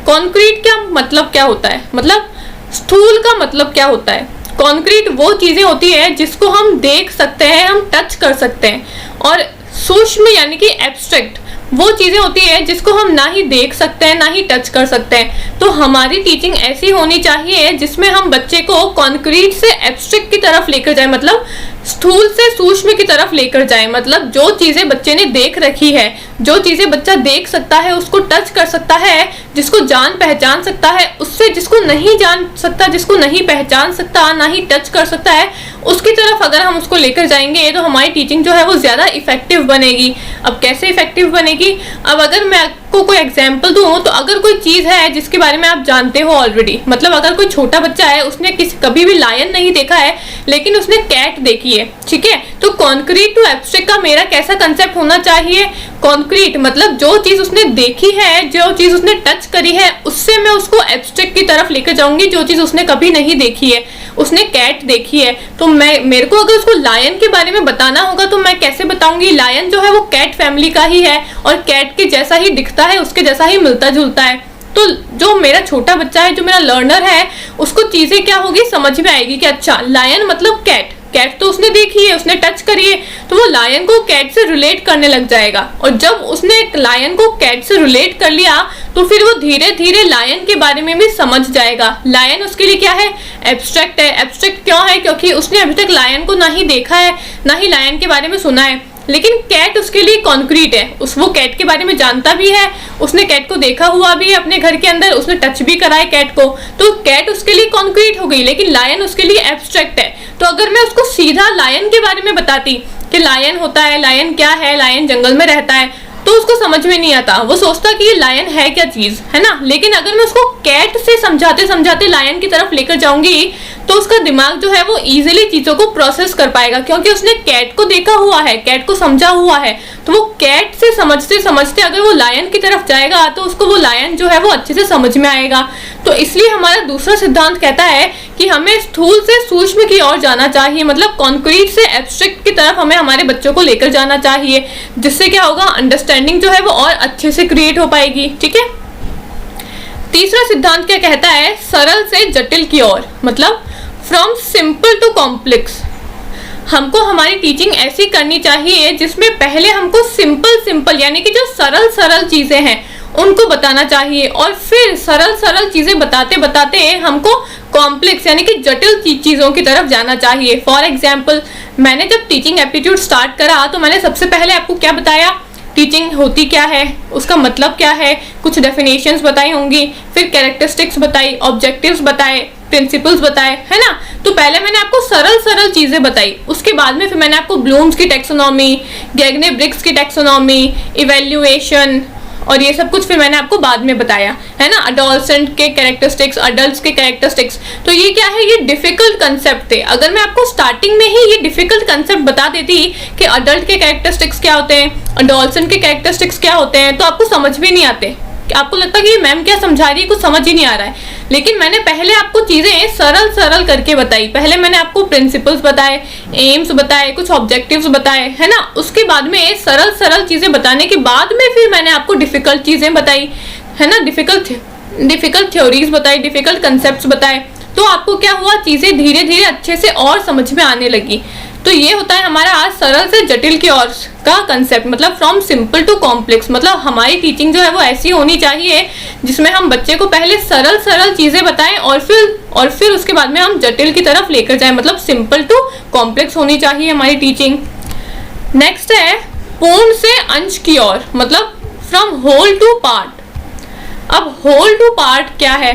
कॉन्क्रीट का मतलब क्या होता है, मतलब स्थूल का मतलब क्या होता है। कॉन्क्रीट वो चीजें होती है जिसको हम देख सकते हैं, हम टच कर सकते हैं, और सूक्ष्म यानी कि एब्स्ट्रैक्ट वो चीजें होती है जिसको हम ना ही देख सकते हैं ना ही टच कर सकते हैं। तो हमारी टीचिंग ऐसी होनी चाहिए जिसमें हम बच्चे को कॉन्क्रीट से एब्स्ट्रैक्ट की तरफ लेकर जाए, मतलब स्थूल से सूक्ष्म की तरफ लेकर जाए। मतलब जो चीजें बच्चे ने देख रखी है, जो चीजें बच्चा देख सकता है, उसको टच कर सकता है, जिसको जान पहचान सकता है, उससे जिसको नहीं जान सकता, जिसको नहीं पहचान सकता, ना ही टच कर सकता है, उसकी तरफ अगर हम उसको लेकर जाएंगे तो हमारी टीचिंग जो है वो ज्यादा इफेक्टिव बनेगी। अब कैसे इफेक्टिव बनेगी, अब अगर मैं आपको कोई एग्जाम्पल दूं तो अगर कोई चीज है जिसके बारे में आप जानते हो ऑलरेडी, मतलब अगर कोई छोटा बच्चा है उसने कभी भी लायन नहीं देखा है लेकिन उसने कैट देखी है, ठीक है, तो कॉन्क्रीट टू एब्स्ट्रैक्ट का मेरा कैसा कंसेप्ट होना चाहिए। कॉन्क्रीट मतलब जो चीज उसने देखी है, जो चीज उसने टच करी है, उससे मैं उसको एब्स्ट्रैक्ट की तरफ लेकर जाऊंगी। जो चीज उसने कभी नहीं देखी है, उसने कैट देखी है, तो मेरे को अगर उसको लायन के बारे में बताना होगा तो मैं कैसे बताऊंगी। लायन जो है वो कैट फैमिली का ही है और कैट के जैसा ही दिखता है, उसके जैसा ही मिलता जुलता है। तो जो मेरा छोटा बच्चा है, जो मेरा लर्नर है, उसको चीजें क्या होगी समझ में आएगी कि अच्छा लायन मतलब कैट, कैट तो उसने देखी है, उसने टच करी है, तो वो लायन को कैट से रिलेट करने लग जाएगा। और जब उसने लायन को कैट से रिलेट कर लिया तो फिर वो धीरे धीरे लायन के बारे में भी समझ जाएगा। लायन उसके लिए क्या है, एब्स्ट्रैक्ट है। एब्स्ट्रैक्ट क्यों है, क्योंकि उसने अभी तक लायन को ना ही देखा है ना ही लायन के बारे में सुना है। लेकिन कैट उसके लिए कॉन्क्रीट है, वो कैट के बारे में जानता भी है, उसने कैट को देखा हुआ भी है अपने घर के अंदर, उसने टच भी करा है कैट को, तो कैट उसके लिए कॉन्क्रीट हो गई। लेकिन लायन उसके लिए एब्स्ट्रैक्ट है। तो अगर मैं उसको सीधा लायन के बारे में बताती कि लायन होता है, लायन क्या है, लायन जंगल में रहता है, तो उसको समझ में नहीं आता, वो सोचता कि ये लायन है क्या चीज, है ना। लेकिन अगर मैं उसको कैट से समझाते समझाते लायन की तरफ लेकर जाऊंगी तो उसका दिमाग जो है वो इजीली चीजों को प्रोसेस कर पाएगा, क्योंकि उसने कैट को देखा हुआ है, कैट को समझा हुआ है। तो वो कैट से समझते समझते अगर वो लायन की तरफ जाएगा तो उसको वो लायन जो है वो अच्छे से समझ में आएगा। तो इसलिए हमारा दूसरा सिद्धांत कहता है कि हमें स्थूल से सूक्ष्म की ओर जाना चाहिए, मतलब कॉन्क्रीट से एब्स्ट्रैक्ट की तरफ हमें हमारे बच्चों को लेकर जाना चाहिए, जिससे क्या होगा, अंडरस्टैंडिंग जो है वो और अच्छे से क्रिएट हो पाएगी। ठीक है। तीसरा सिद्धांत क्या कहता है, सरल से जटिल की ओर, मतलब फ्रॉम सिंपल टू कॉम्प्लेक्स। हमको हमारी टीचिंग ऐसी करनी चाहिए जिसमें पहले हमको सिंपल यानी कि जो सरल चीजें हैं उनको बताना चाहिए, और फिर सरल चीजें बताते बताते हमको कॉम्प्लेक्स यानी कि जटिल चीजों की तरफ जाना चाहिए। फॉर एग्जाम्पल, मैंने जब टीचिंग एप्टीट्यूड स्टार्ट करा तो मैंने सबसे पहले आपको क्या बताया, टीचिंग होती क्या है, उसका मतलब क्या है, कुछ डेफिनेशंस बताई होंगी, फिर कैरेक्टरिस्टिक्स बताई, ऑब्जेक्टिव्स बताए, प्रिंसिपल्स बताए, है ना। तो पहले मैंने आपको सरल चीजें बताई, उसके बाद में फिर मैंने आपको ब्लूम्स की टैक्सोनॉमी, गैगने ब्रिग्स की टैक्सोनॉमी, इवैल्यूएशन और ये सब कुछ फिर मैंने आपको बाद में बताया, है ना। अडोलसेंट के कैरेक्टरिस्टिक्स, अडल्ट के कैरेक्टरिस्टिक्स। तो ये क्या है, ये डिफिकल्ट कंसेप्ट थे। अगर मैं आपको स्टार्टिंग में ही ये डिफिकल्ट कंसेप्ट बता देती कि अडल्ट के कैरेक्टरिस्टिक्स क्या होते हैं, अडोलसेंट के कैरेक्टरिस्टिक्स क्या होते हैं, तो आपको समझ भी नहीं आते, आपको लगता कि ये मैम क्या समझा रही है, कुछ समझ ही नहीं आ रहा है। लेकिन मैंने पहले आपको चीजें सरल करके बताई। पहले मैंने आपको प्रिंसिपल्स बताए, एम्स बताए, कुछ ऑब्जेक्टिव्स बताए, है ना। उसके बाद में सरल चीजें बताने के बाद में फिर मैंने आपको डिफिकल्ट चीजें बताई, है ना, डिफिकल्ट थ्योरीज बताई, डिफिकल्ट कंसेप्ट्स बताए। तो आपको क्या हुआ, चीजें धीरे धीरे अच्छे से और समझ में आने लगी। तो ये होता है हमारा आज सरल से जटिल की ओर का कंसेप्ट, मतलब फ्रॉम सिंपल टू कॉम्प्लेक्स। मतलब हमारी टीचिंग जो है वो ऐसी होनी चाहिए जिसमें हम बच्चे को पहले सरल चीजें बताएं और फिर उसके बाद में हम जटिल की तरफ लेकर जाएं, मतलब सिंपल टू कॉम्प्लेक्स होनी चाहिए हमारी टीचिंग। नेक्स्ट है पूर्ण से अंश की ओर, मतलब फ्रॉम होल टू पार्ट। अब होल टू पार्ट क्या है,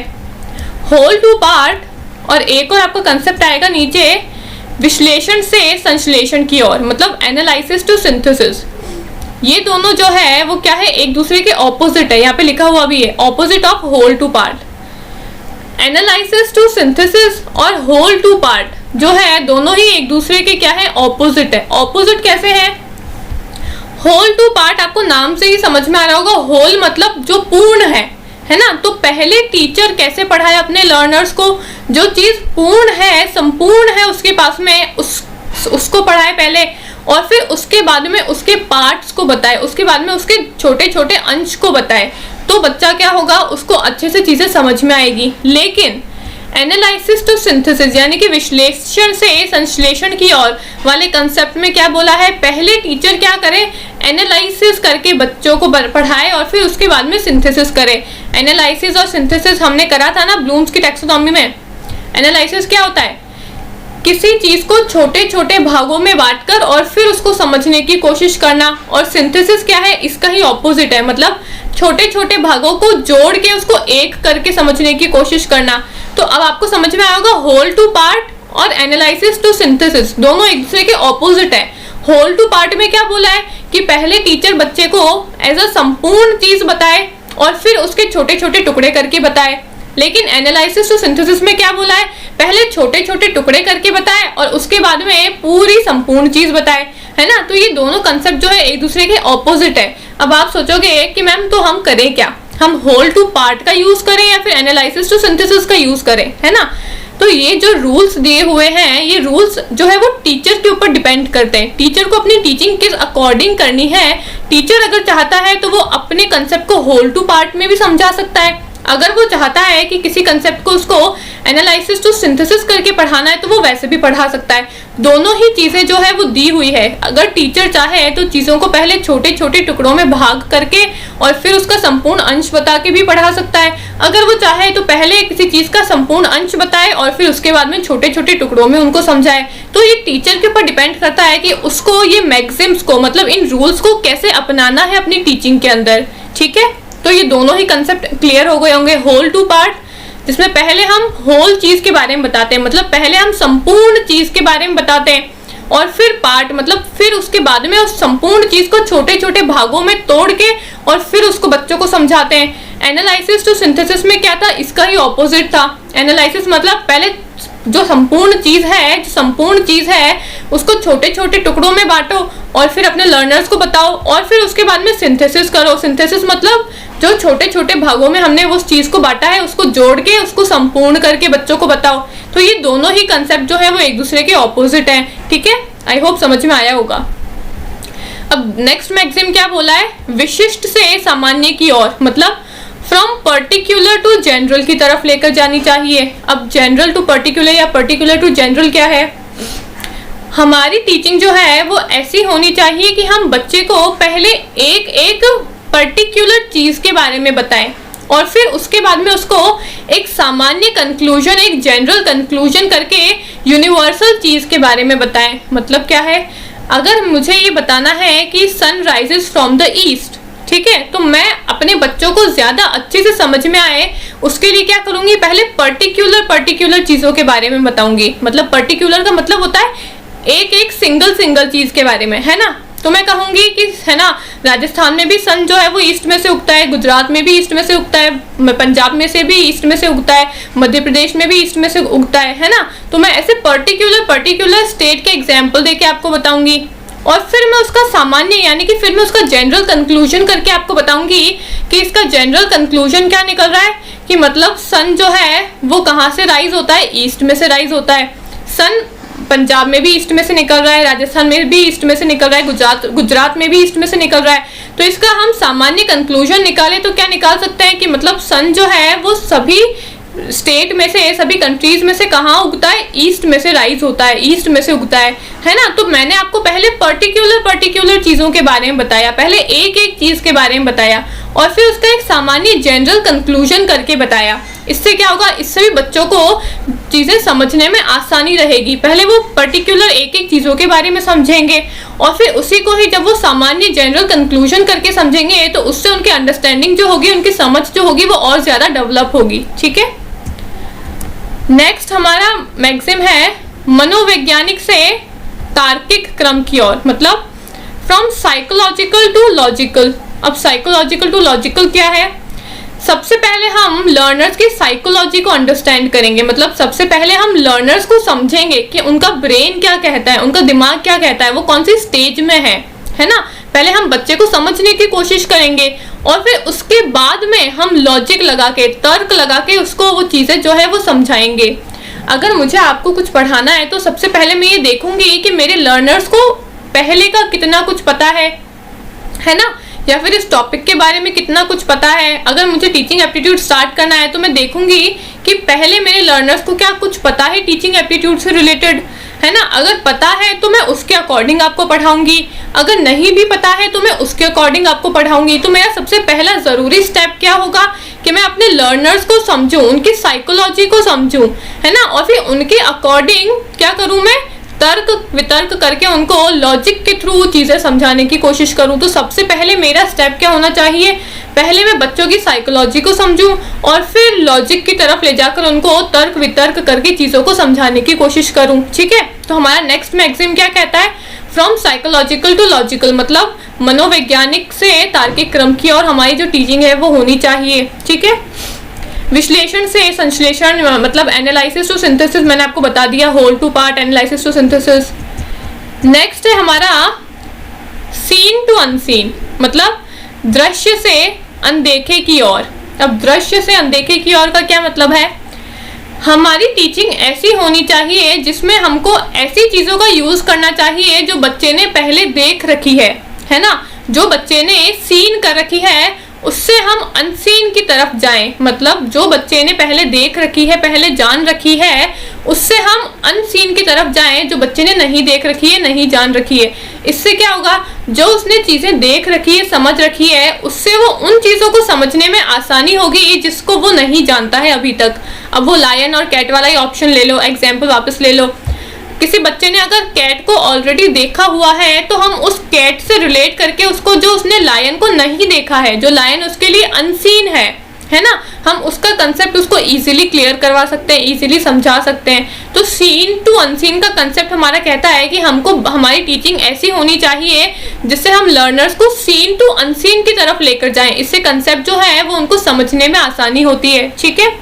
होल टू पार्ट, और एक और आपका कंसेप्ट आएगा नीचे, विश्लेषण से संश्लेषण की ओर, मतलब एनालिसिस टू सिंथेसिस। ये दोनों जो है वो क्या है, एक दूसरे के ऑपोजिट है। यहाँ पे लिखा हुआ भी है opposite of whole to part. Analysis to synthesis और होल टू पार्ट जो है दोनों ही एक दूसरे के क्या है, ऑपोजिट है। ऑपोजिट कैसे है? होल टू पार्ट आपको नाम से ही समझ में आ रहा होगा, होल मतलब जो पूर्ण है ना। तो पहले टीचर कैसे पढ़ाए अपने लर्नर्स को, जो चीज पूर्ण है, संपूर्ण है उसके पास में उसको पढ़ाए पहले, और फिर उसके बाद में उसके पार्ट्स को बताए, उसके बाद में उसके छोटे छोटे अंश को बताए। तो बच्चा क्या होगा, उसको अच्छे से चीजें समझ में आएगी। लेकिन एनालिसिस टू सिंथेसिस यानी कि विश्लेषण से संश्लेषण की ओर वाले कंसेप्ट में क्या बोला है, पहले टीचर क्या करे, एनालिसिस करके बच्चों को पढ़ाए और फिर उसके बाद में सिंथेसिस करे। एनालिसिस और सिंथेसिस हमने करा था ना ब्लूम्स की टैक्सोनॉमी में। एनालिसिस क्या होता है, किसी चीज को छोटे छोटे भागों में बांटकर और फिर उसको समझने की कोशिश करना। और सिंथेसिस क्या है, इसका ही ऑपोजिट है, मतलब छोटे छोटे भागों को जोड़ के उसको एक करके समझने की कोशिश करना। तो अब आपको समझ में आएगा होल टू पार्ट और एनालिसिस टू सिंथेसिस दोनों एक दूसरे के ऑपोजिट है। होल टू पार्ट में क्या बोला है कि पहले टीचर बच्चे को एज अ संपूर्ण चीज बताए और फिर उसके छोटे छोटे टुकड़े करके बताए। लेकिन एनालिसिस टू सिंथेसिस में क्या बोला है, पहले छोटे छोटे टुकड़े करके बताए और उसके बाद में पूरी संपूर्ण चीज बताए, है ना। तो ये दोनों कंसेप्ट जो है एक दूसरे के ऑपोजिट है। अब आप सोचोगे कि मैम तो हम करें क्या, हम होल टू पार्ट का यूज करें या फिर एनालिसिस टू सिंथेसिस का यूज करें, है ना। तो ये जो रूल्स दिए हुए हैं, ये रूल्स जो है वो टीचर के ऊपर डिपेंड करते हैं। टीचर को अपनी टीचिंग किस अकॉर्डिंग करनी है। टीचर अगर चाहता है तो वो अपने कंसेप्ट को होल टू पार्ट में भी समझा सकता है। अगर वो चाहता है कि किसी कंसेप्ट को उसको एनालिसिस टू सिंथेसिस करके पढ़ाना है तो वो वैसे भी पढ़ा सकता है। दोनों ही चीजें जो है वो दी हुई है। अगर टीचर चाहे तो चीजों को पहले छोटे छोटे टुकड़ों में भाग करके और फिर उसका संपूर्ण अंश बता के भी पढ़ा सकता है। अगर वो चाहे तो पहले किसी चीज का संपूर्ण अंश बताए और फिर उसके बाद में छोटे छोटे टुकड़ों में उनको समझाए। तो ये टीचर के ऊपर डिपेंड करता है कि उसको ये मैक्सिम्स को, मतलब इन रूल्स को कैसे अपनाना है अपनी टीचिंग के अंदर। ठीक है, तो ये दोनों ही कंसेप्ट क्लियर हो गए होंगे। होल टू पार्ट जिसमें पहले हम होल चीज के बारे में बताते हैं, मतलब पहले हम संपूर्ण चीज के बारे में बताते हैं, और फिर पार्ट मतलब फिर उसके बाद में उस संपूर्ण चीज को छोटे छोटे भागों में तोड़ के और फिर उसको बच्चों को समझाते हैं। एनालिसिस टू सिंथेसिस में क्या था, इसका ही ऑपोजिट था। एनालिसिस मतलब पहले जो संपूर्ण चीज है उसको छोटे छोटे टुकड़ों में बांटो और फिर अपने लर्नर्स को बताओ और फिर उसके बाद में सिंथेसिस करो। सिंथेसिस मतलब जो छोटे छोटे भागों में हमने उस चीज को बांटा है उसको जोड़ के उसको संपूर्ण करके बच्चों को बताओ। तो ये दोनों ही कंसेप्ट जो है वो एक दूसरे के ऑपोजिट है। ठीक है, आई होप समझ में आया होगा। अब नेक्स्ट मैक्सिम क्या बोला है, विशिष्ट से सामान्य की ओर, मतलब फ्रॉम पर्टिकुलर टू जनरल की तरफ लेकर जानी चाहिए। अब जनरल टू पर्टिकुलर या पर्टिकुलर टू जनरल क्या है, हमारी टीचिंग जो है वो ऐसी होनी चाहिए कि हम बच्चे को पहले एक एक पर्टिकुलर चीज के बारे में बताएं और फिर उसके बाद में उसको एक सामान्य कंक्लूजन, एक जनरल कंक्लूजन करके यूनिवर्सल चीज के बारे में बताएं। मतलब क्या है, अगर मुझे ये बताना है कि sun rises from the east, ठीक है, तो मैं अपने बच्चों को ज्यादा अच्छे से समझ में आए उसके लिए क्या करूंगी, पहले पर्टिकुलर चीजों के बारे में बताऊंगी। मतलब पर्टिकुलर का मतलब होता है एक एक सिंगल चीज के बारे में, है ना। तो मैं कहूंगी कि है ना, राजस्थान में भी सन जो है वो ईस्ट में से उगता है, गुजरात में भी ईस्ट में से उगता है, पंजाब में से भी ईस्ट में से उगता है, मध्य प्रदेश में भी ईस्ट में से उगता है ना। तो मैं ऐसे पर्टिकुलर स्टेट के एग्जाम्पल देके आपको बताऊंगी और फिर मैं उसका सामान्य यानी कि फिर मैं उसका जनरल कंक्लूजन करके आपको बताऊंगी कि इसका जनरल कंक्लूजन क्या निकल रहा है कि मतलब सन जो है वो कहाँ से राइज होता है, ईस्ट में से राइज होता है। सन पंजाब में भी ईस्ट में से निकल रहा है, राजस्थान में भी ईस्ट में से निकल रहा है, गुजरात में भी ईस्ट में से निकल रहा है। तो इसका हम सामान्य कंक्लूजन निकाले तो क्या निकाल सकते हैं कि मतलब सन जो है वो सभी स्टेट में से, सभी कंट्रीज में से कहाँ उगता है, ईस्ट में से राइज होता है, ईस्ट में से उगता है ना। तो मैंने आपको पहले पर्टिकुलर चीजों के बारे में बताया, पहले एक एक चीज के बारे में बताया और फिर उसका एक सामान्य जनरल कंक्लूजन करके बताया। इससे क्या होगा, इससे भी बच्चों को चीजें समझने में आसानी रहेगी। पहले वो पर्टिकुलर एक एक चीजों के बारे में समझेंगे और फिर उसी को ही जब वो सामान्य जनरल कंक्लूजन करके समझेंगे तो उससे उनकी अंडरस्टैंडिंग जो होगी, उनकी समझ जो होगी वो और ज्यादा डेवलप होगी। ठीक है, नेक्स्ट हमारा मैक्सिम है मनोवैज्ञानिक से तार्किक क्रम की ओर, मतलब फ्रॉम साइकोलॉजिकल टू लॉजिकल। अब साइकोलॉजिकल टू लॉजिकल क्या है? सबसे पहले हम लर्नर्स की साइकोलॉजी को अंडरस्टैंड करेंगे, मतलब सबसे पहले हम लर्नर्स को समझेंगे कि उनका ब्रेन क्या कहता है, उनका दिमाग क्या कहता है, वो कौन सी स्टेज में है ना। पहले हम बच्चे को समझने की कोशिश करेंगे और फिर उसके बाद में हम लॉजिक लगा के, तर्क लगा के उसको वो चीजें जो है वो समझाएंगे। अगर मुझे आपको कुछ पढ़ाना है तो सबसे पहले मैं ये देखूंगी कि मेरे लर्नर्स को पहले का कितना कुछ पता है ना, या फिर इस टॉपिक के बारे में कितना कुछ पता है। अगर मुझे टीचिंग एप्टीट्यूड स्टार्ट करना है तो मैं देखूंगी कि पहले मेरे लर्नर्स को क्या कुछ पता है टीचिंग एप्टीट्यूड से रिलेटेड, है ना। अगर पता है तो मैं उसके अकॉर्डिंग आपको पढ़ाऊंगी, अगर नहीं भी पता है तो मैं उसके अकॉर्डिंग आपको पढ़ाऊंगी। तो मेरा सबसे पहला जरूरी स्टेप क्या होगा कि मैं अपने लर्नर्स को समझूं, उनकी साइकोलॉजी को समझूं, है ना, और फिर उनके अकॉर्डिंग क्या करूं, मैं तर्क वितर्क करके उनको लॉजिक के थ्रू चीजें समझाने की कोशिश करूं। तो सबसे पहले मेरा स्टेप क्या होना चाहिए, पहले मैं बच्चों की साइकोलॉजी को समझूं और फिर लॉजिक की तरफ ले जाकर उनको तर्क वितर्क करके चीजों को समझाने की कोशिश करूं, ठीक है। तो हमारा नेक्स्ट मैगजीन क्या कहता है, फ्रॉम साइकोलॉजिकल टू लॉजिकल, मतलब मनोवैज्ञानिक से तार्किक क्रम की और हमारी जो टीचिंग है वो होनी चाहिए, ठीक है। विश्लेषण से संश्लेषण, मतलब एनालिसिस टू सिंथेसिस, मैंने आपको बता दिया, whole to part, analysis to synthesis. Next है हमारा सीन टू अनसीन, मतलब दृश्य से अनदेखे की ओर। अब दृश्य से अनदेखे की ओर का क्या मतलब है, हमारी टीचिंग ऐसी होनी चाहिए जिसमें हमको ऐसी चीजों का यूज करना चाहिए जो बच्चे ने पहले देख रखी है ना, जो बच्चे ने सीन कर रखी है उससे हम अनसीन की तरफ जाएं, मतलब जो बच्चे ने पहले देख रखी है, पहले जान रखी है, उससे हम अनसीन की तरफ जाएं जो बच्चे ने नहीं देख रखी है, नहीं जान रखी है। इससे क्या होगा, जो उसने चीजें देख रखी है, समझ रखी है, उससे वो उन चीजों को समझने में आसानी होगी जिसको वो नहीं जानता है अभी तक। अब वो लायन और कैट वाला ही ऑप्शन ले लो, एग्जाम्पल वापस ले लो। किसी बच्चे ने अगर कैट को ऑलरेडी देखा हुआ है तो हम उस कैट से रिलेट करके उसको, जो उसने लायन को नहीं देखा है, जो लायन उसके लिए अनसीन है ना, हम उसका कंसेप्ट उसको इजीली क्लियर करवा सकते हैं, इजीली समझा सकते हैं। तो सीन टू अनसीन का कंसेप्ट हमारा कहता है कि हमको, हमारी टीचिंग ऐसी होनी चाहिए जिससे हम लर्नर्स को सीन टू अनसीन की तरफ लेकर जाएं। इससे कंसेप्ट जो है वो उनको समझने में आसानी होती है, ठीक है।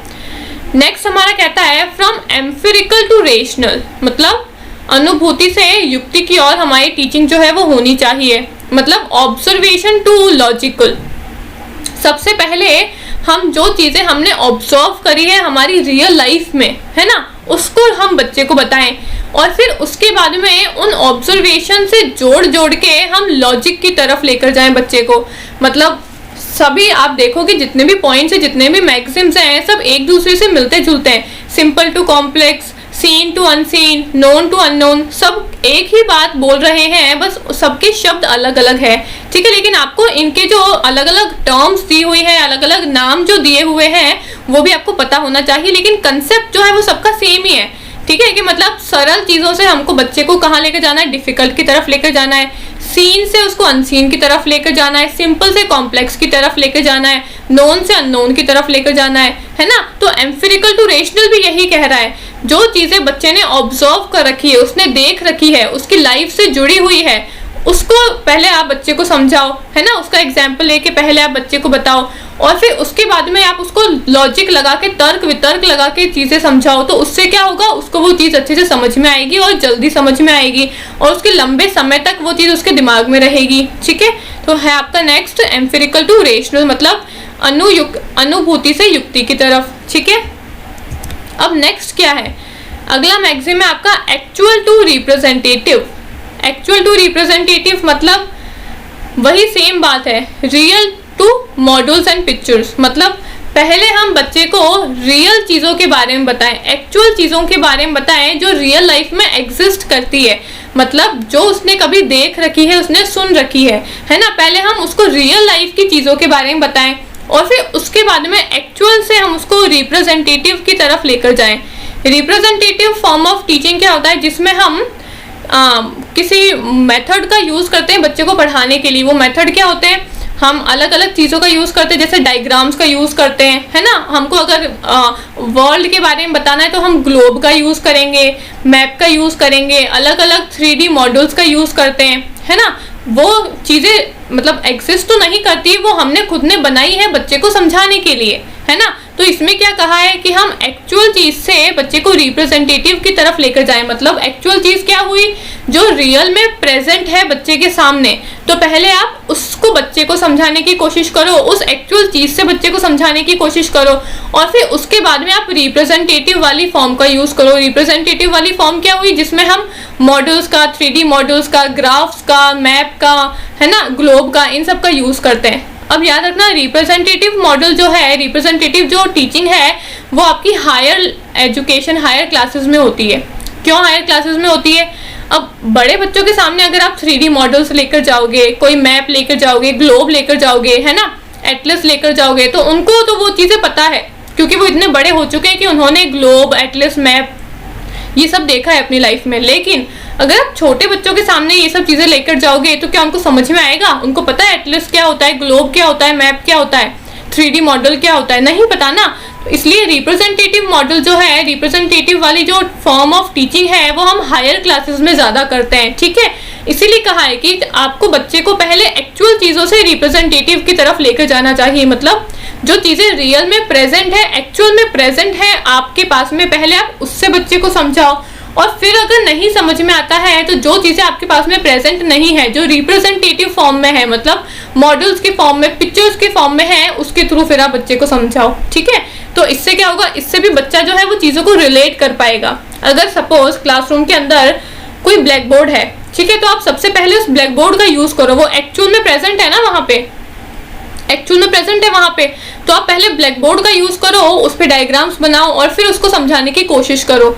नेक्स्ट हमारा कहता है फ्रॉम एम्पिरिकल टू रेशनल, मतलब अनुभूति से युक्ति की ओर हमारी टीचिंग जो है वो होनी चाहिए, मतलब ऑब्जर्वेशन टू लॉजिकल। सबसे पहले हम जो चीजें हमने ऑब्जर्व करी है हमारी रियल लाइफ में, है ना, उसको हम बच्चे को बताएं और फिर उसके बाद में उन ऑब्जर्वेशन से जोड़ के हम लॉजिक की तरफ लेकर जाएं बच्चे को। मतलब सभी आप देखोगे जितने भी पॉइंट्स हैं, जितने भी मैक्सिम्स हैं, सब एक दूसरे से मिलते जुलते हैं। Simple to complex, seen to unseen, known to unknown, सब एक ही बात बोल रहे हैं, बस सबके शब्द अलग अलग है, ठीक है। लेकिन आपको इनके जो अलग अलग टर्म्स दी हुई है, अलग अलग नाम जो दिए हुए हैं वो भी आपको पता होना चाहिए, लेकिन कंसेप्ट जो है वो सबका सेम ही है, ठीक है। कि मतलब सरल चीजों से हमको बच्चे को कहाँ लेकर जाना है, डिफिकल्ट की तरफ लेकर जाना है, सीन से उसको अनसीन की तरफ लेकर जाना है, सिंपल से कॉम्प्लेक्स की तरफ लेकर जाना है, नोन से अननोन की तरफ लेकर जाना है ना। तो एम्पिरिकल टू रेशनल भी यही कह रहा है, जो चीजें बच्चे ने ऑब्जर्व कर रखी है, उसने देख रखी है, उसकी लाइफ से जुड़ी हुई है, उसको पहले आप बच्चे को समझाओ, है ना, उसका एग्जाम्पल लेके पहले आप बच्चे को बताओ और फिर उसके बाद में आप उसको लॉजिक लगा के, तर्क वितर्क लगा के चीजें समझाओ। तो उससे क्या होगा, उसको वो चीज अच्छे से समझ में आएगी और जल्दी समझ में आएगी और उसके लंबे समय तक वो चीज उसके दिमाग में रहेगी, ठीक है। तो है आपका नेक्स्ट एम्पिरिकल टू रेशनल, मतलब अनुभूति से युक्ति की तरफ, ठीक है। अब नेक्स्ट क्या है, अगला मैगजीम है आपका actual to representative. Actual to representative मतलब वही सेम बात है, real to models and pictures, मतलब पहले हम बच्चे को रियल चीज़ों के बारे में बताएं, एक्चुअल चीज़ों के बारे में बताएं जो रियल लाइफ में एग्जिस्ट करती है, मतलब जो उसने कभी देख रखी है, उसने सुन रखी है ना। पहले हम उसको रियल लाइफ की चीज़ों के बारे में बताएं और फिर उसके बाद में एक्चुअल से हम उसको रिप्रेजेंटेटिव की तरफ लेकर जाएं। रिप्रेजेंटेटिव फॉर्म ऑफ टीचिंग क्या होता है, जिसमें हम किसी मेथड का यूज़ करते हैं बच्चे को पढ़ाने के लिए। वो मेथड क्या होते हैं, हम अलग अलग चीज़ों का यूज़ करते हैं, जैसे डायग्राम्स का यूज़ करते हैं, है ना। हमको अगर वर्ल्ड के बारे में बताना है तो हम ग्लोब का यूज़ करेंगे, मैप का यूज़ करेंगे, अलग अलग 3D मॉडल्स का यूज़ करते हैं, है ना। वो चीज़ें मतलब एग्जिस्ट तो नहीं करती, वो हमने खुद ने बनाई है बच्चे को समझाने के लिए, है ना। तो इसमें क्या कहा है कि हम एक्चुअल चीज से बच्चे को रिप्रेजेंटेटिव की तरफ लेकर जाएं। मतलब एक्चुअल चीज क्या हुई, जो रियल में प्रेजेंट है बच्चे के सामने, तो पहले आप उसको बच्चे को समझाने की कोशिश करो, उस एक्चुअल चीज से बच्चे को समझाने की कोशिश करो, और फिर उसके बाद में आप रिप्रेजेंटेटिव वाली फॉर्म का यूज करो। रिप्रेजेंटेटिव वाली फॉर्म क्या हुई, जिसमें हम मॉडल्स का, 3D मॉडल्स का, ग्राफ्स का, मैप का, है ना, ग्लोब का, इन सब का यूज करते हैं। अब याद रखना, रिप्रेजेंटेटिव मॉडल जो है, रिप्रेजेंटेटिव जो टीचिंग है, वो आपकी हायर एजुकेशन, हायर क्लासेस में होती है। क्यों हायर क्लासेस में होती है? अब बड़े बच्चों के सामने अगर आप 3D मॉडल्स लेकर जाओगे, कोई मैप लेकर जाओगे, ग्लोब लेकर जाओगे, है ना, एटलस लेकर जाओगे, तो उनको तो वो चीज़ें पता है, क्योंकि वो इतने बड़े हो चुके हैं कि उन्होंने ग्लोब, एटलस, मैप ये सब देखा है अपनी लाइफ में। लेकिन अगर आप छोटे बच्चों के सामने ये सब चीजें लेकर जाओगे तो क्या उनको समझ में आएगा? उनको पता है एटलस क्या होता है, ग्लोब क्या होता है, मैप क्या होता है, 3D मॉडल क्या होता है? नहीं पता ना। तो इसलिए रिप्रेजेंटेटिव मॉडल जो है, रिप्रेजेंटेटिव वाली जो फॉर्म ऑफ टीचिंग है, वो हम हायर क्लासेस में ज्यादा करते हैं, ठीक है। इसीलिए कहा है कि आपको बच्चे को पहले एक्चुअल चीजों से रिप्रेजेंटेटिव की तरफ लेकर जाना चाहिए। मतलब जो चीजें रियल में प्रेजेंट है, एक्चुअल में प्रेजेंट है आपके पास में, पहले आप उससे बच्चे को समझाओ। और फिर अगर नहीं समझ में आता है तो जो चीजें आपके पास में प्रेजेंट नहीं है, जो रिप्रेजेंटेटिव फॉर्म में है, मतलब मॉडल्स के फॉर्म में, पिक्चर्स के फॉर्म में है, उसके थ्रू फिर आप बच्चे को समझाओ, ठीक है। तो इससे क्या होगा, इससे भी बच्चा जो है वो चीजों को रिलेट कर पाएगा। अगर सपोज क्लासरूम के अंदर कोई ब्लैक बोर्ड है, ठीक है, तो आप सबसे पहले उस ब्लैक बोर्ड का यूज करो, वो एक्चुअल में प्रेजेंट है ना, वहां पे एक्चुअल में प्रेजेंट है वहां पे, तो आप पहले ब्लैक बोर्ड का यूज करो, उस पर डायग्राम्स बनाओ और फिर उसको समझाने की कोशिश करो।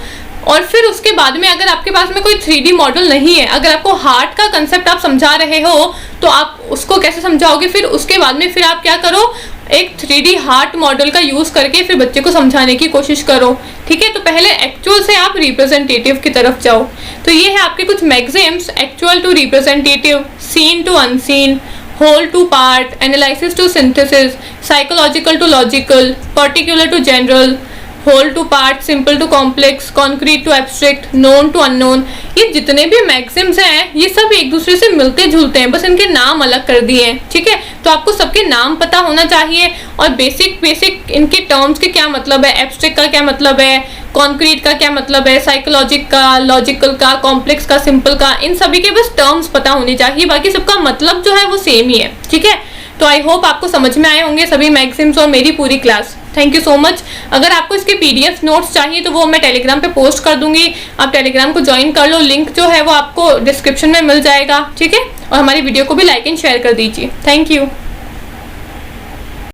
और फिर उसके बाद में अगर आपके पास में कोई 3D मॉडल नहीं है, अगर आपको हार्ट का कंसेप्ट आप समझा रहे हो, तो आप उसको कैसे समझाओगे? फिर उसके बाद में फिर आप क्या करो, एक 3D हार्ट मॉडल का यूज करके फिर बच्चे को समझाने की कोशिश करो, ठीक है। तो पहले एक्चुअल से आप रिप्रेजेंटेटिव की तरफ जाओ। तो ये है आपके कुछ maxims: actual to representative, seen to unseen, whole to part, analysis to synthesis, psychological to logical, particular to general, whole to part, simple to complex, concrete to abstract, known to unknown। ये जितने भी Maxim's हैं ये सब एक दूसरे से मिलते जुलते हैं, बस इनके नाम अलग कर दिए हैं, ठीक है। तो आपको सबके नाम पता होना चाहिए और बेसिक इनके टर्म्स के क्या मतलब है, एब्स्ट्रैक्ट का क्या मतलब है, कॉन्क्रीट का क्या मतलब है, साइकोलॉजिक का, लॉजिकल का, कॉम्प्लेक्स का, सिंपल का, इन सभी के बस टर्म्स पता होने चाहिए, बाकी सबका मतलब जो है वो सेम ही है, ठीक है। तो आई होप आपको समझ में आए होंगे सभी मैक्सिम्स और मेरी पूरी class. Thank you so much. अगर आपको इसके PDF नोट्स चाहिए तो वो मैं टेलीग्राम पे पोस्ट कर दूंगी, आप टेलीग्राम को ज्वाइन कर लो, लिंक जो है वो आपको डिस्क्रिप्शन में मिल जाएगा, ठीक है। और हमारी वीडियो को भी लाइक एंड शेयर कर दीजिए। Thank you.